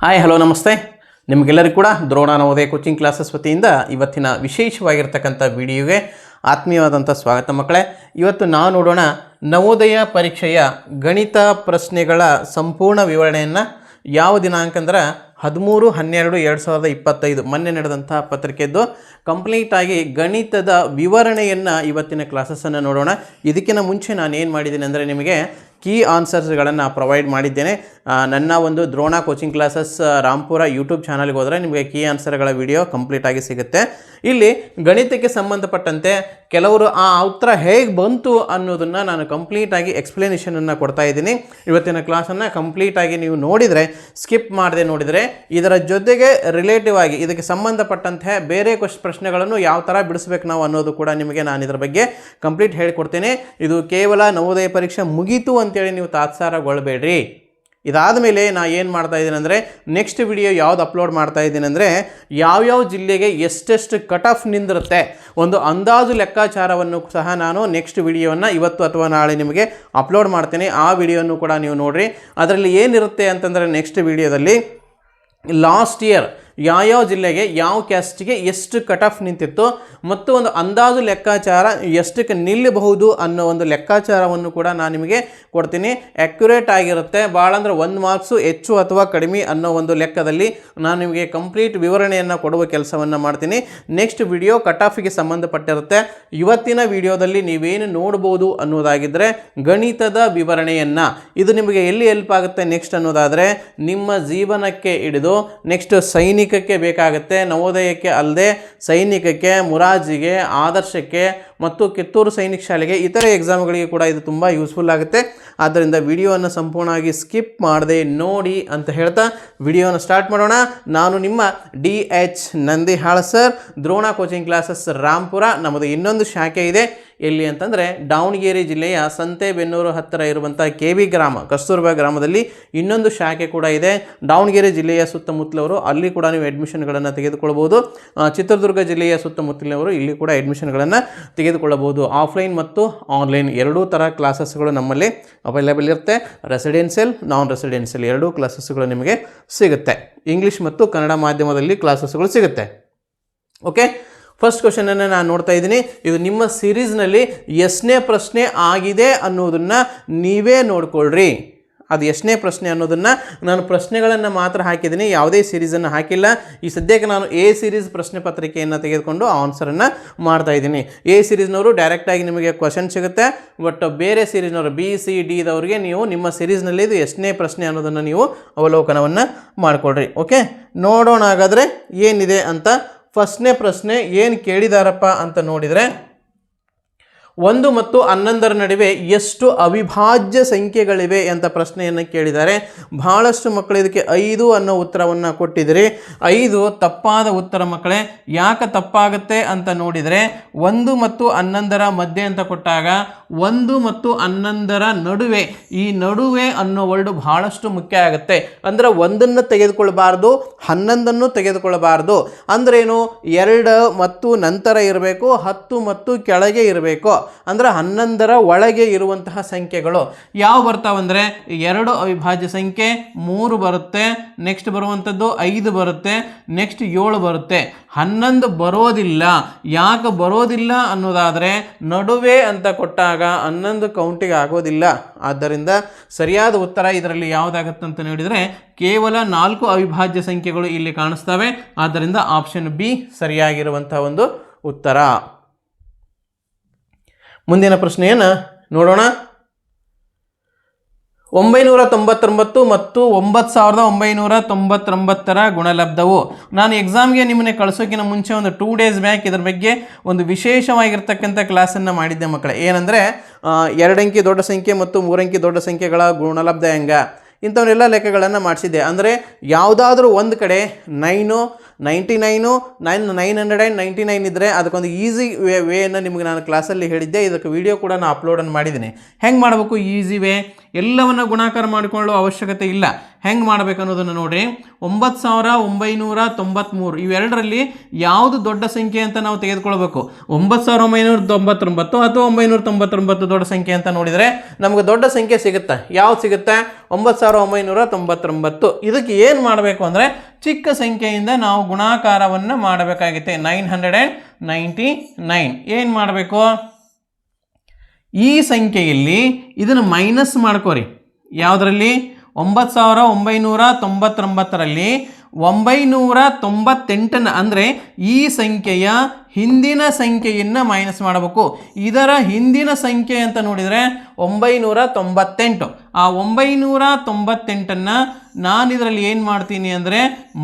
Hi hello ನಮಸ್ತೆ. ನಿಮಗೆಲ್ಲರಿಗೂ ಕೂಡ ದ್ರೋಣ ನವೋದಯ ಕೋಚಿಂಗ್ ಕ್ಲಾಸಸ್ ವತಿಯಿಂದ ಇವತ್ತಿನ ವಿಶೇಷವಾಗಿರ್ತಕ್ಕಂಥ ವಿಡಿಯೋಗೆ ಆತ್ಮೀಯವಾದಂಥ ಸ್ವಾಗತ ಮಕ್ಕಳೇ. ಇವತ್ತು ನಾವು ನೋಡೋಣ ನವೋದಯ ಪರೀಕ್ಷೆಯ ಗಣಿತ ಪ್ರಶ್ನೆಗಳ ಸಂಪೂರ್ಣ ವಿವರಣೆಯನ್ನು. ಯಾವ ದಿನಾಂಕ ಅಂದ್ರೆ 13/12/2025 ಮೊನ್ನೆ ನಡೆದಂಥ ಪತ್ರಿಕೆದ್ದು ಕಂಪ್ಲೀಟಾಗಿ ಗಣಿತದ ವಿವರಣೆಯನ್ನು ಇವತ್ತಿನ ಕ್ಲಾಸಸ್ಸನ್ನು ನೋಡೋಣ. ಇದಕ್ಕಿಂತ ಮುಂಚೆ ನಾನು ಏನು ಮಾಡಿದ್ದೀನಿ ಅಂದರೆ ನಿಮಗೆ ಕೀ ಆನ್ಸರ್ಸ್ಗಳನ್ನು ಪ್ರೊವೈಡ್ ಮಾಡಿದ್ದೇನೆ. ನನ್ನ ಒಂದು Drona coaching classes Rampura YouTube ಚಾನಲ್ಗೆ ಹೋದರೆ ನಿಮಗೆ ಕೀ ಆನ್ಸರ್ಗಳ ವಿಡಿಯೋ ಕಂಪ್ಲೀಟಾಗಿ ಸಿಗುತ್ತೆ. ಇಲ್ಲಿ ಗಣಿತಕ್ಕೆ ಸಂಬಂಧಪಟ್ಟಂತೆ ಕೆಲವರು ಆ ಉತ್ತರ ಹೇಗೆ ಬಂತು ಅನ್ನೋದನ್ನು ನಾನು ಕಂಪ್ಲೀಟಾಗಿ ಎಕ್ಸ್ಪ್ಲನೇಷನನ್ನು ಕೊಡ್ತಾ ಇದ್ದೀನಿ. ಇವತ್ತಿನ ಕ್ಲಾಸನ್ನು ಕಂಪ್ಲೀಟಾಗಿ ನೀವು ನೋಡಿದರೆ, ಸ್ಕಿಪ್ ಮಾಡದೆ ನೋಡಿದರೆ, ಇದರ ಜೊತೆಗೆ ರಿಲೇಟಿವ್ ಆಗಿ ಇದಕ್ಕೆ ಸಂಬಂಧಪಟ್ಟಂತೆ ಬೇರೆ ಪ್ರಶ್ನೆಗಳನ್ನು ಯಾವ ಥರ ಬಿಡಿಸ್ಬೇಕು ನಾವು ಅನ್ನೋದು ಕೂಡ ನಿಮಗೆ ನಾನು ಇದರ ಬಗ್ಗೆ ಕಂಪ್ಲೀಟ್ ಹೇಳಿಕೊಡ್ತೇನೆ. ಇದು ಕೇವಲ ನವೋದಯ ಪರೀಕ್ಷೆ ಮುಗೀತು ಅಂತೇಳಿ ನೀವು ತಾತ್ಸಾರಗೊಳ್ಳಬೇಡ್ರಿ. ಇದಾದ ಮೇಲೆ ನಾನು ಏನು ಮಾಡ್ತಾ ಇದ್ದೀನಿ ಅಂದರೆ ನೆಕ್ಸ್ಟ್ ವಿಡಿಯೋ ಯಾವ್ದು ಅಪ್ಲೋಡ್ ಮಾಡ್ತಾ ಇದ್ದೀನಿ ಅಂದರೆ ಯಾವ್ಯಾವ ಜಿಲ್ಲೆಗೆ ಎಷ್ಟೆಷ್ಟು ಕಟ್ ಆಫ್ ನಿಂದಿರುತ್ತೆ ಒಂದು ಅಂದಾಜು ಲೆಕ್ಕಾಚಾರವನ್ನು ಸಹ ನಾನು ನೆಕ್ಸ್ಟ್ ವಿಡಿಯೋವನ್ನು ಇವತ್ತು ಅಥವಾ ನಾಳೆ ನಿಮಗೆ ಅಪ್ಲೋಡ್ ಮಾಡ್ತೇನೆ. ಆ ವಿಡಿಯೋನು ಕೂಡ ನೀವು ನೋಡಿರಿ. ಅದರಲ್ಲಿ ಏನಿರುತ್ತೆ ಅಂತಂದರೆ ನೆಕ್ಸ್ಟ್ ವಿಡಿಯೋದಲ್ಲಿ ಲಾಸ್ಟ್ ಇಯರ್ ಯಾವ ಜಿಲ್ಲೆಗೆ ಯಾವ ಕ್ಯಾಸ್ಟಿಗೆ ಎಷ್ಟು ಕಟ್ ಆಫ್ ನಿಂತಿತ್ತು ಮತ್ತು ಒಂದು ಅಂದಾಜು ಲೆಕ್ಕಾಚಾರ ಎಷ್ಟಕ್ಕೆ ನಿಲ್ಲಬಹುದು ಅನ್ನೋ ಒಂದು ಲೆಕ್ಕಾಚಾರವನ್ನು ಕೂಡ ನಾನು ನಿಮಗೆ ಕೊಡ್ತೀನಿ. ಆ್ಯಕ್ಯುರೇಟ್ ಆಗಿರುತ್ತೆ, ಭಾಳ ಅಂದರೆ 1 ಮಾರ್ಕ್ಸು ಹೆಚ್ಚು ಅಥವಾ ಕಡಿಮೆ ಅನ್ನೋ ಒಂದು ಲೆಕ್ಕದಲ್ಲಿ ನಾನು ನಿಮಗೆ ಕಂಪ್ಲೀಟ್ ವಿವರಣೆಯನ್ನು ಕೊಡುವ ಕೆಲಸವನ್ನು ಮಾಡ್ತೀನಿ. ನೆಕ್ಸ್ಟ್ ವಿಡಿಯೋ ಕಟ್ ಆಫಿಗೆ ಸಂಬಂಧಪಟ್ಟಿರುತ್ತೆ. ಇವತ್ತಿನ ವಿಡಿಯೋದಲ್ಲಿ ನೀವೇನು ನೋಡ್ಬೋದು ಅನ್ನೋದಾಗಿದ್ದರೆ ಗಣಿತದ ವಿವರಣೆಯನ್ನು, ಇದು ನಿಮಗೆ ಎಲ್ಲಿ ಹೆಲ್ಪ್ ಆಗುತ್ತೆ ನೆಕ್ಸ್ಟ್ ಅನ್ನೋದಾದರೆ ನಿಮ್ಮ ಜೀವನಕ್ಕೆ ಹಿಡಿದು ನೆಕ್ಸ್ಟ್ ಸೈನಿಕಕ್ಕೆ ಬೇಕಾಗುತ್ತೆ, ನವೋದಯಕ್ಕೆ ಅಲ್ಲದೆ ಸೈನಿಕಕ್ಕೆ, ಮುರಾಜಿಗೆ, ಆದರ್ಶಕ್ಕೆ ಮತ್ತು ಕಿತ್ತೂರು ಸೈನಿಕ ಶಾಲೆಗೆ ಇತರೆ ಎಕ್ಸಾಮ್ಗಳಿಗೆ ಕೂಡ ಇದು ತುಂಬ ಯೂಸ್ಫುಲ್ ಆಗುತ್ತೆ. ಆದ್ದರಿಂದ ವಿಡಿಯೋವನ್ನು ಸಂಪೂರ್ಣವಾಗಿ ಸ್ಕಿಪ್ ಮಾಡದೆ ನೋಡಿ ಅಂತ ಹೇಳ್ತಾ ವಿಡಿಯೋನ ಸ್ಟಾರ್ಟ್ ಮಾಡೋಣ. ನಾನು ನಿಮ್ಮ DH Nandihal sir, Drona coaching classes Rampur. ನಮ್ಮದು ಇನ್ನೊಂದು ಶಾಖೆ ಇದೆ ಎಲ್ಲಿ ಅಂತಂದರೆ ದಾವಣಗೆರೆ ಜಿಲ್ಲೆಯ ಸಂತೆಬೆನ್ನೂರು ಹತ್ತಿರ ಇರುವಂಥ KV ಗ್ರಾಮ, ಕಸ್ತೂರ್ಬಾ ಗ್ರಾಮದಲ್ಲಿ ಇನ್ನೊಂದು ಶಾಖೆ ಕೂಡ ಇದೆ. ದಾವಣಗೆರೆ ಜಿಲ್ಲೆಯ ಸುತ್ತಮುತ್ತಲವರು ಅಲ್ಲಿ ಕೂಡ ನೀವು ಅಡ್ಮಿಷನ್ಗಳನ್ನು ತೆಗೆದುಕೊಳ್ಬೋದು. ಚಿತ್ರದುರ್ಗ ಜಿಲ್ಲೆಯ ಸುತ್ತಮುತ್ತಲಿನವರು ಇಲ್ಲಿ ಕೂಡ ಅಡ್ಮಿಷನ್ಗಳನ್ನು ತೆಗೆದುಕೊಳ್ಳಬಹುದು. ಆಫ್ಲೈನ್ ಮತ್ತು ಆನ್ಲೈನ್ ಎರಡೂ ಥರ ಕ್ಲಾಸಸ್ಗಳು ನಮ್ಮಲ್ಲಿ ಅವೈಲೇಬಲ್ ಇರುತ್ತೆ. ರೆಸಿಡೆನ್ಷಿಯಲ್, ನಾನ್ ರೆಸಿಡೆನ್ಷಿಯಲ್ ಎರಡೂ ಕ್ಲಾಸಸ್ಗಳು ನಿಮಗೆ ಸಿಗುತ್ತೆ. ಇಂಗ್ಲೀಷ್ ಮತ್ತು ಕನ್ನಡ ಮಾಧ್ಯಮದಲ್ಲಿ ಕ್ಲಾಸಸ್ಗಳು ಸಿಗುತ್ತೆ. ಓಕೆ, ಫಸ್ಟ್ ಕ್ವಶನನ್ನು ನಾನು ನೋಡ್ತಾ ಇದ್ದೀನಿ. ಇದು ನಿಮ್ಮ ಸೀರೀಸ್ನಲ್ಲಿ ಎಷ್ಟನೇ ಪ್ರಶ್ನೆ ಆಗಿದೆ ಅನ್ನೋದನ್ನು ನೀವೇ ನೋಡ್ಕೊಳ್ರಿ. ಅದು ಎಷ್ಟನೇ ಪ್ರಶ್ನೆ ಅನ್ನೋದನ್ನು ನಾನು ಪ್ರಶ್ನೆಗಳನ್ನು ಮಾತ್ರ ಹಾಕಿದ್ದೀನಿ, ಯಾವುದೇ ಸೀರೀಸನ್ನು ಹಾಕಿಲ್ಲ. ಈ ಸದ್ಯಕ್ಕೆ ನಾನು A ಸೀರೀಸ್ ಪ್ರಶ್ನೆ ಪತ್ರಿಕೆಯನ್ನು ತೆಗೆದುಕೊಂಡು ಆನ್ಸರನ್ನು ಮಾಡ್ತಾ ಇದ್ದೀನಿ. A ಸೀರೀಸ್ನವರು ಡೈರೆಕ್ಟಾಗಿ ನಿಮಗೆ ಕ್ವಶನ್ ಸಿಗುತ್ತೆ. ಬಟ್ ಬೇರೆ ಸೀರೀಸ್ನವರು B C D ದವರಿಗೆ ನೀವು ನಿಮ್ಮ ಸೀರೀಸ್ನಲ್ಲಿ ಇದು ಎಷ್ಟನೇ ಪ್ರಶ್ನೆ ಅನ್ನೋದನ್ನು ನೀವು ಅವಲೋಕನವನ್ನು ಮಾಡಿಕೊಡ್ರಿ. ಓಕೆ, ನೋಡೋಣ ಹಾಗಾದರೆ ಏನಿದೆ ಅಂತ. ಫಸ್ಟ್ನೇ ಪ್ರಶ್ನೆ ಏನು ಕೇಳಿದಾರಪ್ಪ ಅಂತ ನೋಡಿದರೆ, 1 ಮತ್ತು 11ರ ನಡುವೆ ಎಷ್ಟು ಅವಿಭಾಜ್ಯ ಸಂಖ್ಯೆಗಳಿವೆ ಅಂತ ಪ್ರಶ್ನೆಯನ್ನು ಕೇಳಿದ್ದಾರೆ. ಬಹಳಷ್ಟು ಮಕ್ಕಳು ಇದಕ್ಕೆ 5 ಅನ್ನೋ ಉತ್ತರವನ್ನು ಕೊಟ್ಟಿದ್ದೀರಿ. 5 ತಪ್ಪಾದ ಉತ್ತರ ಮಕ್ಕಳೇ. ಯಾಕೆ ತಪ್ಪಾಗುತ್ತೆ ಅಂತ ನೋಡಿದರೆ 1 ಮತ್ತು 11ರ ಮಧ್ಯೆ ಅಂತ ಕೊಟ್ಟಾಗ 1 ಮತ್ತು 11ರ ನಡುವೆ, ಈ ನಡುವೆ ಅನ್ನೋ ವರ್ಡ್ ಬಹಳಷ್ಟು ಮುಖ್ಯ ಆಗುತ್ತೆ. ಅಂದರೆ 1ಅನ್ನು ತೆಗೆದುಕೊಳ್ಬಾರ್ದು, 11ಅನ್ನು ತೆಗೆದುಕೊಳ್ಬಾರ್ದು. ಅಂದ್ರೇನು, 2 ಮತ್ತು ನಂತರ ಇರಬೇಕು, 10 ಮತ್ತು ಕೆಳಗೆ ಇರಬೇಕು. ಅಂದರೆ 11ರ ಒಳಗೆ ಇರುವಂತಹ ಸಂಖ್ಯೆಗಳು ಯಾವ ಬರ್ತಾವಂದರೆ 2 ಅವಿಭಾಜ್ಯ ಸಂಖ್ಯೆ, 3 ಬರುತ್ತೆ, ನೆಕ್ಸ್ಟ್ ಬರುವಂಥದ್ದು 5 ಬರುತ್ತೆ, ನೆಕ್ಸ್ಟ್ 7 ಬರುತ್ತೆ. 11 ಬರೋದಿಲ್ಲ. ಯಾಕೆ ಬರೋದಿಲ್ಲ ಅನ್ನೋದಾದರೆ ನಡುವೆ ಅಂತ ಕೊಟ್ಟಾಗ 11 ಕೌಂಟಿಗೆ ಆಗೋದಿಲ್ಲ. ಆದ್ದರಿಂದ ಸರಿಯಾದ ಉತ್ತರ ಇದರಲ್ಲಿ ಯಾವುದಾಗತ್ತೆ ಅಂತ ನೋಡಿದರೆ ಕೇವಲ 4 ಅವಿಭಾಜ್ಯ ಸಂಖ್ಯೆಗಳು ಇಲ್ಲಿ ಕಾಣಿಸ್ತವೆ. ಆದ್ದರಿಂದ ಆಪ್ಷನ್ B ಸರಿಯಾಗಿರುವಂಥ ಒಂದು ಉತ್ತರ. ಮುಂದಿನ ಪ್ರಶ್ನೆಯನ್ನು ನೋಡೋಣ. 999 ಮತ್ತು 9999ರ ಗುಣಲಬ್ಧವು. ನಾನು ಎಕ್ಸಾಮ್ಗೆ ನಿಮ್ಮನ್ನೇ ಕಳಿಸೋಕ್ಕಿಂತ ಮುಂಚೆ ಒಂದು 2 ಡೇಸ್ ಬ್ಯಾಕ್ ಇದರ ಬಗ್ಗೆ ಒಂದು ವಿಶೇಷವಾಗಿರ್ತಕ್ಕಂಥ ಕ್ಲಾಸನ್ನು ಮಾಡಿದ್ದೆ ಮಕ್ಕಳೇ. ಏನಂದರೆ 2 ಅಂಕಿ ದೊಡ್ಡ ಸಂಖ್ಯೆ ಮತ್ತು 3 ಅಂಕಿ ದೊಡ್ಡ ಸಂಖ್ಯೆಗಳ ಗುಣಲಬ್ಧ ಹೆಂಗ ಇಂಥವನ್ನೆಲ್ಲ ಲೆಕ್ಕಗಳನ್ನು ಮಾಡಿಸಿದ್ದೆ. ಅಂದರೆ ಯಾವುದಾದ್ರೂ ಒಂದು ಕಡೆ 9, 99, 999 ಇದ್ದರೆ ಅದಕ್ಕೊಂದು ಈಸಿ ವೇಯನ್ನು ನಿಮಗೆ ನಾನು ಕ್ಲಾಸಲ್ಲಿ ಹೇಳಿದ್ದೆ. ಇದಕ್ಕೆ ವಿಡಿಯೋ ಕೂಡ ನಾನು ಅಪ್ಲೋಡನ್ನು ಮಾಡಿದ್ದೀನಿ. ಹೆಂಗೆ ಮಾಡಬೇಕು ಈಸಿ ವೇ? ಎಲ್ಲವನ್ನು ಗುಣಾಕಾರ ಮಾಡಿಕೊಳ್ಳುವ ಅವಶ್ಯಕತೆ ಇಲ್ಲ. ಹೆಂಗೆ ಮಾಡಬೇಕು ಅನ್ನೋದನ್ನು ನೋಡಿರಿ. 9993 ಇವೆರಡರಲ್ಲಿ ಯಾವುದು ದೊಡ್ಡ ಸಂಖ್ಯೆ ಅಂತ ನಾವು ತೆಗೆದುಕೊಳ್ಬೇಕು. 9999 ಅಥವಾ 999 ದೊಡ್ಡ ಸಂಖ್ಯೆ ಅಂತ ನೋಡಿದರೆ ನಮಗೆ ದೊಡ್ಡ ಸಂಖ್ಯೆ ಸಿಗುತ್ತೆ. ಯಾವ್ದು ಸಿಗುತ್ತೆ? 9999. ಇದಕ್ಕೆ ಏನು ಮಾಡಬೇಕು ಅಂದರೆ ಚಿಕ್ಕ ಸಂಖ್ಯೆಯಿಂದ ನಾವು ಗುಣಾಕಾರವನ್ನು ಮಾಡಬೇಕಾಗುತ್ತೆ. 999. ಏನು ಮಾಡಬೇಕು? ಈ ಸಂಖ್ಯೆಯಲ್ಲಿ ಇದನ್ನು ಮೈನಸ್ ಮಾಡ್ಕೋರಿ. ಯಾವುದರಲ್ಲಿ? 9999ರಲ್ಲಿ 998 ಅಂದರೆ ಈ ಸಂಖ್ಯೆಯ ಹಿಂದಿನ ಸಂಖ್ಯೆಯನ್ನು ಮೈನಸ್ ಮಾಡಬೇಕು. ಇದರ ಹಿಂದಿನ ಸಂಖ್ಯೆ ಅಂತ ನೋಡಿದರೆ 998. ಆ 998ನ್ನು ನಾನು ಇದರಲ್ಲಿ ಏನು ಮಾಡ್ತೀನಿ ಅಂದರೆ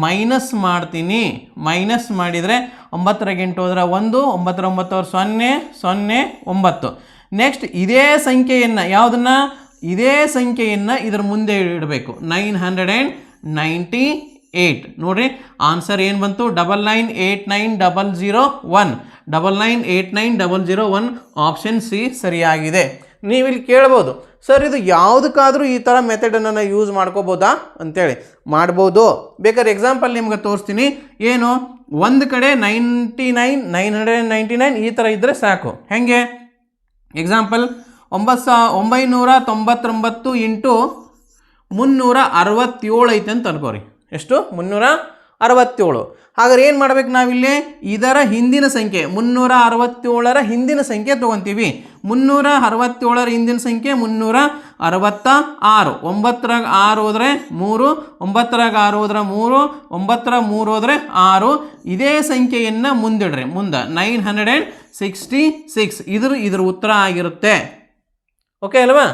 ಮೈನಸ್ ಮಾಡ್ತೀನಿ. ಮೈನಸ್ ಮಾಡಿದರೆ 9 8 ಹೋದ್ರೆ 1, 9 9 0 0 9. ನೆಕ್ಸ್ಟ್ ಇದೇ ಸಂಖ್ಯೆಯನ್ನು ಯಾವುದನ್ನು? ಇದೇ ಸಂಖ್ಯೆಯನ್ನು ಇದರ ಮುಂದೆ ಇಡಬೇಕು. 998. ನೋಡಿರಿ ಆನ್ಸರ್ ಏನು ಬಂತು? 998901. 998901 ಆಪ್ಷನ್ ಸಿ ಸರಿಯಾಗಿದೆ. ನೀವಿಲ್ಲಿ ಕೇಳ್ಬೋದು, ಸರ್ ಇದು ಯಾವುದಕ್ಕಾದರೂ ಈ ಥರ ಮೆಥಡನ್ನು ಯೂಸ್ ಮಾಡ್ಕೋಬೋದಾ ಅಂತೇಳಿ. ಮಾಡ್ಬೋದು. ಬೇಕಾದ್ರೆ ಎಕ್ಸಾಂಪಲ್ ನಿಮ್ಗೆ ತೋರಿಸ್ತೀನಿ. ಏನು? ಒಂದು ಕಡೆ 999 ಈ ಥರ ಇದ್ದರೆ ಸಾಕು. ಹೇಗೆ? ಎಕ್ಸಾಂಪಲ್ 999 ಇಂಟು 367 ಐತೆ ಅಂತ ಅನ್ಕೋರಿ. ಎಷ್ಟು? 367. ಹಾಗಾದ್ರೆ ಏನು ಮಾಡ್ಬೇಕು ನಾವಿಲ್ಲಿ? ಇದರ ಹಿಂದಿನ ಸಂಖ್ಯೆ 367ರ ಹಿಂದಿನ ಸಂಖ್ಯೆ ತೊಗೊತೀವಿ. 367ರ ಹಿಂದಿನ ಸಂಖ್ಯೆ 366. 9ರಾಗ 6 ಹೋದರೆ 3, 9ರಾಗ 6 ಹೋದ್ರೆ 3, 9ರ 3 ಹೋದರೆ 6. ಇದೇ ಸಂಖ್ಯೆಯನ್ನು ಮುಂದಿಡ್ರಿ. ಮುಂದೆ 966 ಇದ್ರ ಉತ್ತರ ಆಗಿರುತ್ತೆ. ಓಕೆ ಅಲ್ವಾ?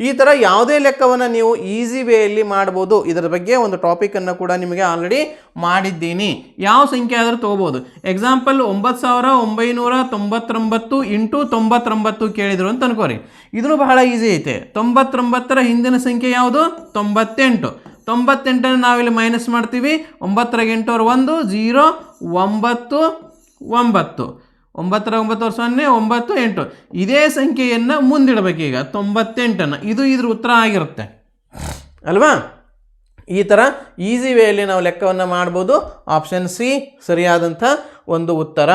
ಈ ಥರ ಯಾವುದೇ ಲೆಕ್ಕವನ್ನು ನೀವು ಈಸಿ ವೇಯಲ್ಲಿ ಮಾಡ್ಬೋದು. ಇದರ ಬಗ್ಗೆ ಒಂದು ಟಾಪಿಕನ್ನು ಕೂಡ ನಿಮಗೆ ಆಲ್ರೆಡಿ ಮಾಡಿದ್ದೀನಿ. ಯಾವ ಸಂಖ್ಯೆ ಆದರೂ ತೊಗೋಬೋದು. ಎಕ್ಸಾಂಪಲ್ 9999 ಇಂಟು 99 ಕೇಳಿದರು ಅಂತ ಅನ್ಕೋರಿ. ಇದನ್ನು ಬಹಳ ಈಸಿ ಐತೆ. 99ರ ಹಿಂದಿನ ಸಂಖ್ಯೆ ಯಾವುದು? 98. 98ನ್ನು ನಾವಿಲ್ಲಿ ಮೈನಸ್ ಮಾಡ್ತೀವಿ. 9 8 1 0 9 9. 9 9 0 9 8. ಇದೇ ಸಂಖ್ಯೆಯನ್ನು ಮುಂದಿಡಬೇಕೀಗ 98. ಇದ್ರ ಉತ್ತರ ಆಗಿರುತ್ತೆ ಅಲ್ವಾ? ಈ ಥರ ಈಸಿ ವೇಯಲ್ಲಿ ನಾವು ಲೆಕ್ಕವನ್ನು ಮಾಡ್ಬೋದು. ಆಪ್ಷನ್ ಸಿ ಸರಿಯಾದಂಥ ಒಂದು ಉತ್ತರ.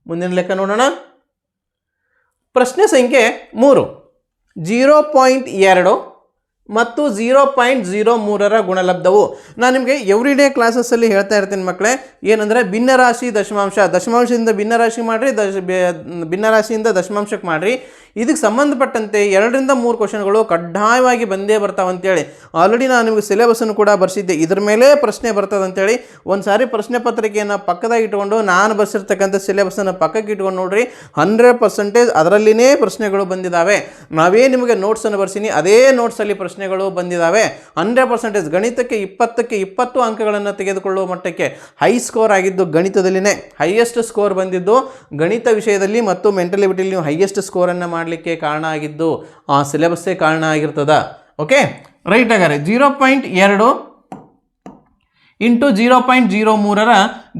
ಮುಂದಿನ ಲೆಕ್ಕ ನೋಡೋಣ. ಪ್ರಶ್ನೆ ಸಂಖ್ಯೆ 3. 0.2 ಮತ್ತು 0.03ರ ಗುಣಲಬ್ಧವು. ನಾನು ನಿಮಗೆ ಎವ್ರಿಡೇ ಕ್ಲಾಸಸ್ಸಲ್ಲಿ ಹೇಳ್ತಾ ಇರ್ತೀನಿ ಮಕ್ಕಳೇ, ಏನಂದರೆ ಭಿನ್ನರಾಶಿ ದಶಮಾಂಶದಿಂದ ಭಿನ್ನರಾಶಿ ಮಾಡಿರಿ, ಭಿನ್ನರಾಶಿಯಿಂದ ದಶಮಾಂಶಕ್ಕೆ ಮಾಡಿರಿ. ಇದಕ್ಕೆ ಸಂಬಂಧಪಟ್ಟಂತೆ 2 ರಿಂದ 3 ಕ್ವಶನ್ಗಳು ಕಡ್ಡಾಯವಾಗಿ ಬಂದೇ ಬರ್ತಾವಂತೇಳಿ ಆಲ್ರೆಡಿ ನಾನು ನಿಮಗೆ ಸಿಲೆಬಸ್ಸನ್ನು ಕೂಡ ಬರ್ಸಿದ್ದೆ. ಇದ್ರ ಮೇಲೆ ಪ್ರಶ್ನೆ ಬರ್ತದಂತೇಳಿ ಒಂದು ಸಾರಿ ಪ್ರಶ್ನೆ ಪತ್ರಿಕೆಯನ್ನು ಪಕ್ಕದಾಗಿ ಇಟ್ಕೊಂಡು ನಾನು ಬರ್ಸಿರ್ತಕ್ಕಂಥ ಸಿಲೆಬಸ್ಸನ್ನು ಪಕ್ಕಕ್ಕೆ ಇಟ್ಕೊಂಡು ನೋಡ್ರಿ. 100% ಅದರಲ್ಲಿನೇ ಪ್ರಶ್ನೆಗಳು ಬಂದಿದ್ದಾವೆ. ನಾವೇ ನಿಮಗೆ ನೋಟ್ಸನ್ನು ಬರ್ಸೀನಿ, ಅದೇ ನೋಟ್ಸಲ್ಲಿ ಪ್ರಶ್ನೆಗಳು ಬಂದಿದ್ದಾವೆ. 100% ಗಣಿತಕ್ಕೆ 20ಕ್ಕೆ 20 ಅಂಕಗಳನ್ನು ತೆಗೆದುಕೊಳ್ಳುವ ಮಟ್ಟಕ್ಕೆ ಹೈ ಸ್ಕೋರ್ ಆಗಿದ್ದು ಗಣಿತದಲ್ಲಿನೇ. ಹೈಯೆಸ್ಟ್ ಸ್ಕೋರ್ ಬಂದಿದ್ದು ಗಣಿತ ವಿಷಯದಲ್ಲಿ ಮತ್ತು ಮೆಂಟಲ್ ಎಬಿಲಿಟಿಯಲ್ಲಿ ನೀವು ಹೈಯೆಸ್ಟ್ ಸ್ಕೋರನ್ನು ಮಾಡಲಿಕ್ಕೆ ಕಾರಣ ಆಗಿದ್ದು ಆ ಸಿಲೆಬಸ್ಸೇ ಕಾರಣ ಆಗಿರ್ತದ. Okay right. ಹಾಗಾದ್ರೆ 0.2 ಇಂಟು 0.03ರ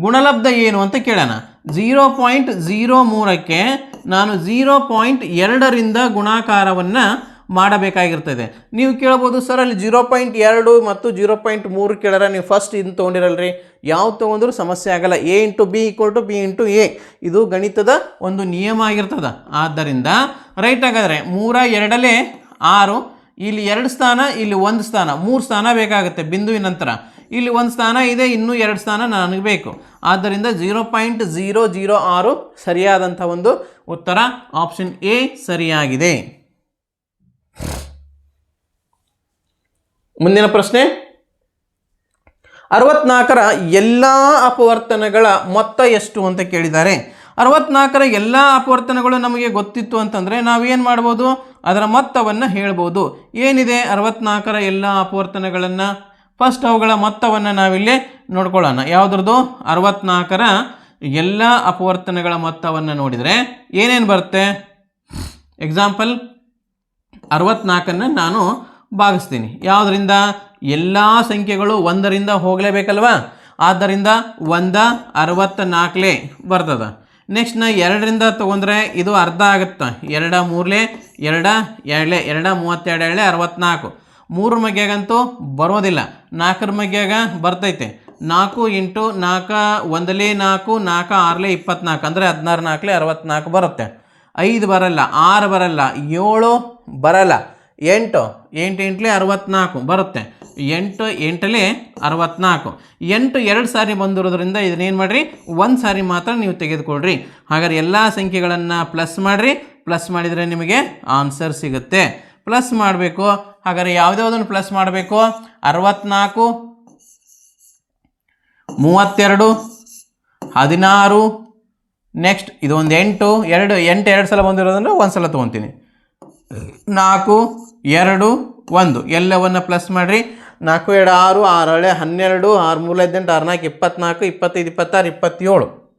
ಗುಣಲಬ್ಧ ಏನು ಅಂತ ಕೇಳೋಣ. 0.03ಕ್ಕೆ ನಾನು 0.2ರಿಂದ ಗುಣಾಕಾರವನ್ನು ಮಾಡಬೇಕಾಗಿರ್ತದೆ. ನೀವು ಕೇಳ್ಬೋದು, ಸರ್ ಅಲ್ಲಿ 0.2 ಮತ್ತು 0.3 ಕೇಳಾರ ನೀವು ಫಸ್ಟ್ ಇದನ್ನು ತೊಗೊಂಡಿರಲ್ರಿ, ಯಾವ್ದು ತೊಗೊಂಡ್ರೂ ಸಮಸ್ಯೆ ಆಗಲ್ಲ. A into B = B into A ಇದು ಗಣಿತದ ಒಂದು ನಿಯಮ ಆಗಿರ್ತದೆ. ಆದ್ದರಿಂದ ರೈಟ್. ಹಾಗಾದರೆ 3 2 6, ಇಲ್ಲಿ 2 ಸ್ಥಾನ, ಇಲ್ಲಿ 1 ಸ್ಥಾನ, 3 ಸ್ಥಾನ ಬೇಕಾಗುತ್ತೆ ಬಿಂದುವಿನ ನಂತರ. ಇಲ್ಲಿ 1 ಸ್ಥಾನ ಇದೆ, ಇನ್ನೂ 2 ಸ್ಥಾನ ನನಗೆ ಬೇಕು. ಆದ್ದರಿಂದ 0.006 ಸರಿಯಾದಂಥ ಒಂದು ಉತ್ತರ. ಆಪ್ಷನ್ ಎ ಸರಿಯಾಗಿದೆ. ಮುಂದಿನ ಪ್ರಶ್ನೆ 64ರ ಎಲ್ಲ ಅಪವರ್ತನಗಳ ಮೊತ್ತ ಎಷ್ಟು ಅಂತ ಕೇಳಿದ್ದಾರೆ. 64ರ ಎಲ್ಲ ಅಪವರ್ತನಗಳು ನಮಗೆ ಗೊತ್ತಿತ್ತು ಅಂತಂದರೆ ನಾವೇನು ಮಾಡ್ಬೋದು? ಅದರ ಮೊತ್ತವನ್ನು ಹೇಳ್ಬೋದು. ಏನಿದೆ 64ರ ಎಲ್ಲ ಅಪವರ್ತನಗಳನ್ನು? ಫಸ್ಟ್ ಅವುಗಳ ಮೊತ್ತವನ್ನು ನಾವಿಲ್ಲಿ ನೋಡ್ಕೊಳ್ಳೋಣ. ಯಾವುದ್ರದ್ದು? 64ರ ಎಲ್ಲ ಅಪವರ್ತನಗಳ ಮೊತ್ತವನ್ನು ನೋಡಿದರೆ ಏನೇನು ಬರುತ್ತೆ? ಎಕ್ಸಾಂಪಲ್ 64ನ್ನು ನಾನು ಭಾಗಿಸ್ತೀನಿ. ಯಾವುದರಿಂದ? ಎಲ್ಲ ಸಂಖ್ಯೆಗಳು 1ರಿಂದ ಹೋಗಲೇಬೇಕಲ್ವಾ? ಆದ್ದರಿಂದ 1 64 ಬರ್ತದೆ. ನೆಕ್ಸ್ಟ್ ನಾ 2ರಿಂದ ತೊಗೊಂಡ್ರೆ ಇದು ಅರ್ಧ ಆಗುತ್ತೆ. 2 3 2 2 2 32 64. 3 ಮಗ್ಯಾಗಂತೂ ಬರೋದಿಲ್ಲ, 4 ಮಗ್ಯಾಗ ಬರ್ತೈತೆ. 4 ಇಂಟು 4 1ಲೇ 4 4 6ಲೇ 24 ಅಂದರೆ 16 4ಲೇ 64 ಬರುತ್ತೆ. 5 ಬರಲ್ಲ, 6 ಬರಲ್ಲ, 7 ಬರಲ್ಲ, 8 8 64 ಬರುತ್ತೆ. 8 8ಲೇ 64. 8 2 ಸಾರಿ ಬಂದಿರೋದ್ರಿಂದ ಇದನ್ನೇನು ಮಾಡಿರಿ, 1 ಸಾರಿ ಮಾತ್ರ ನೀವು ತೆಗೆದುಕೊಳ್ರಿ. ಹಾಗಾದ್ರೆ ಎಲ್ಲ ಸಂಖ್ಯೆಗಳನ್ನು ಪ್ಲಸ್ ಮಾಡಿರಿ. ಪ್ಲಸ್ ಮಾಡಿದರೆ ನಿಮಗೆ ಆನ್ಸರ್ ಸಿಗುತ್ತೆ. ಪ್ಲಸ್ ಮಾಡಬೇಕು. ಹಾಗಾದರೆ ಯಾವುದ್ಯಾವುದನ್ನು ಪ್ಲಸ್ ಮಾಡಬೇಕು? 64, 32, 16, ನೆಕ್ಸ್ಟ್ ಇದೊಂದು 8 2 ಸಲ ಬಂದಿರೋದನ್ನು ಒಂದು ಸಲ ತೊಗೊತೀನಿ. 4 2 1 ಎಲ್ಲವನ್ನು ಪ್ಲಸ್ ಮಾಡಿರಿ. 4 2 6 6 12 12 6 3 18 6 4 24 25 26 27 3 6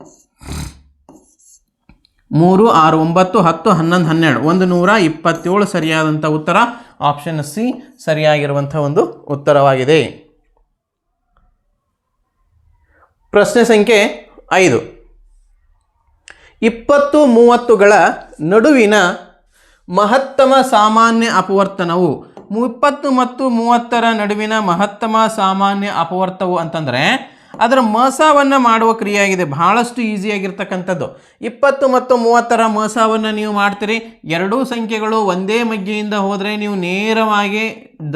9 10 11 12 127 ಸರಿಯಾದಂಥ ಉತ್ತರ ಆಪ್ಷನ್ ಸಿ ಸರಿಯಾಗಿರುವಂಥ ಒಂದು ಉತ್ತರವಾಗಿದೆ. ಪ್ರಶ್ನೆ ಸಂಖ್ಯೆ 5. 20 30ಗಳ ನಡುವಿನ ಮಹತ್ತಮ ಸಾಮಾನ್ಯ ಅಪವರ್ತನವು 20 ಮತ್ತು 30ರ ನಡುವಿನ ಮಹತ್ತಮ ಸಾಮಾನ್ಯ ಅಪವರ್ತವು ಅಂತಂದರೆ ಅದರ ಮಸಾವನ್ನು ಮಾಡುವ ಕ್ರಿಯೆಯಾಗಿದೆ. ಬಹಳಷ್ಟು ಈಸಿಯಾಗಿರ್ತಕ್ಕಂಥದ್ದು. 20 ಮತ್ತು 30ರ ಮಸಾವನ್ನು ನೀವು ಮಾಡ್ತೀರಿ. ಎರಡೂ ಸಂಖ್ಯೆಗಳು ಒಂದೇ ಮಗ್ಗೆಯಿಂದ ಹೋದರೆ ನೀವು ನೇರವಾಗಿ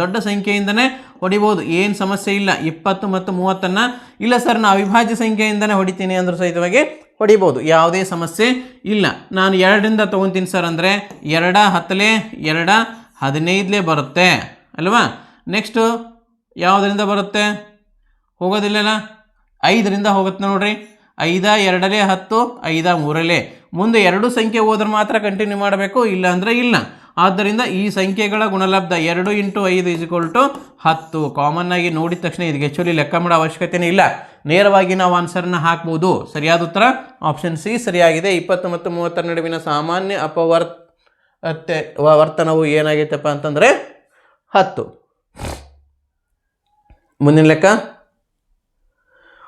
ದೊಡ್ಡ ಸಂಖ್ಯೆಯಿಂದನೇ ಹೊಡಿಬೋದು, ಏನು ಸಮಸ್ಯೆ ಇಲ್ಲ. 20 ಮತ್ತು 30ನ್ನು ಇಲ್ಲ ಸರ್ ನಾನು ಅವಿಭಾಜ್ಯ ಸಂಖ್ಯೆಯಿಂದನೇ ಹೊಡಿತೀನಿ ಅಂದರೂ ಸಹಿತವಾಗಿ ಹೊಡಿಬೋದು, ಯಾವುದೇ ಸಮಸ್ಯೆ ಇಲ್ಲ. ನಾನು 2ರಿಂದ ತೊಗೊತೀನಿ ಸರ್ ಅಂದರೆ 2 10ಲೇ 2 15ಲೇ ಬರುತ್ತೆ ಅಲ್ವಾ. ನೆಕ್ಸ್ಟು ಯಾವುದರಿಂದ ಬರುತ್ತೆ? ಹೋಗೋದಿಲ್ಲಲ್ಲ, 5ರಿಂದ ಹೋಗುತ್ತೆ ನೋಡ್ರಿ. 5 2ಲೇ 10 5 3ಲೇ. ಮುಂದೆ 2 ಸಂಖ್ಯೆ ಹೋದ್ರೆ ಮಾತ್ರ ಕಂಟಿನ್ಯೂ ಮಾಡಬೇಕು, ಇಲ್ಲ ಅಂದರೆ ಇಲ್ಲ. ಆದ್ದರಿಂದ ಈ ಸಂಖ್ಯೆಗಳ ಗುಣಲಬ್ಧ 2 × 5 = 10. ಕಾಮನ್ ಆಗಿ ನೋಡಿದ ತಕ್ಷಣ ಇದಕ್ಕೆ ಆ್ಯಕ್ಚುಲಿ ಲೆಕ್ಕ ಮಾಡೋ ಅವಶ್ಯಕತೆಯೇ ಇಲ್ಲ, ನೇರವಾಗಿ ನಾವು ಆನ್ಸರ್ನ ಹಾಕ್ಬೋದು. ಸರಿಯಾದ ಉತ್ತರ ಆಪ್ಷನ್ ಸಿ ಸರಿಯಾಗಿದೆ. 20 ಮತ್ತು 30ರ ನಡುವಿನ ಸಾಮಾನ್ಯ ವರ್ತನವು ಏನಾಗೈತಪ್ಪ ಅಂತಂದರೆ 10. ಮುಂದಿನ ಲೆಕ್ಕ.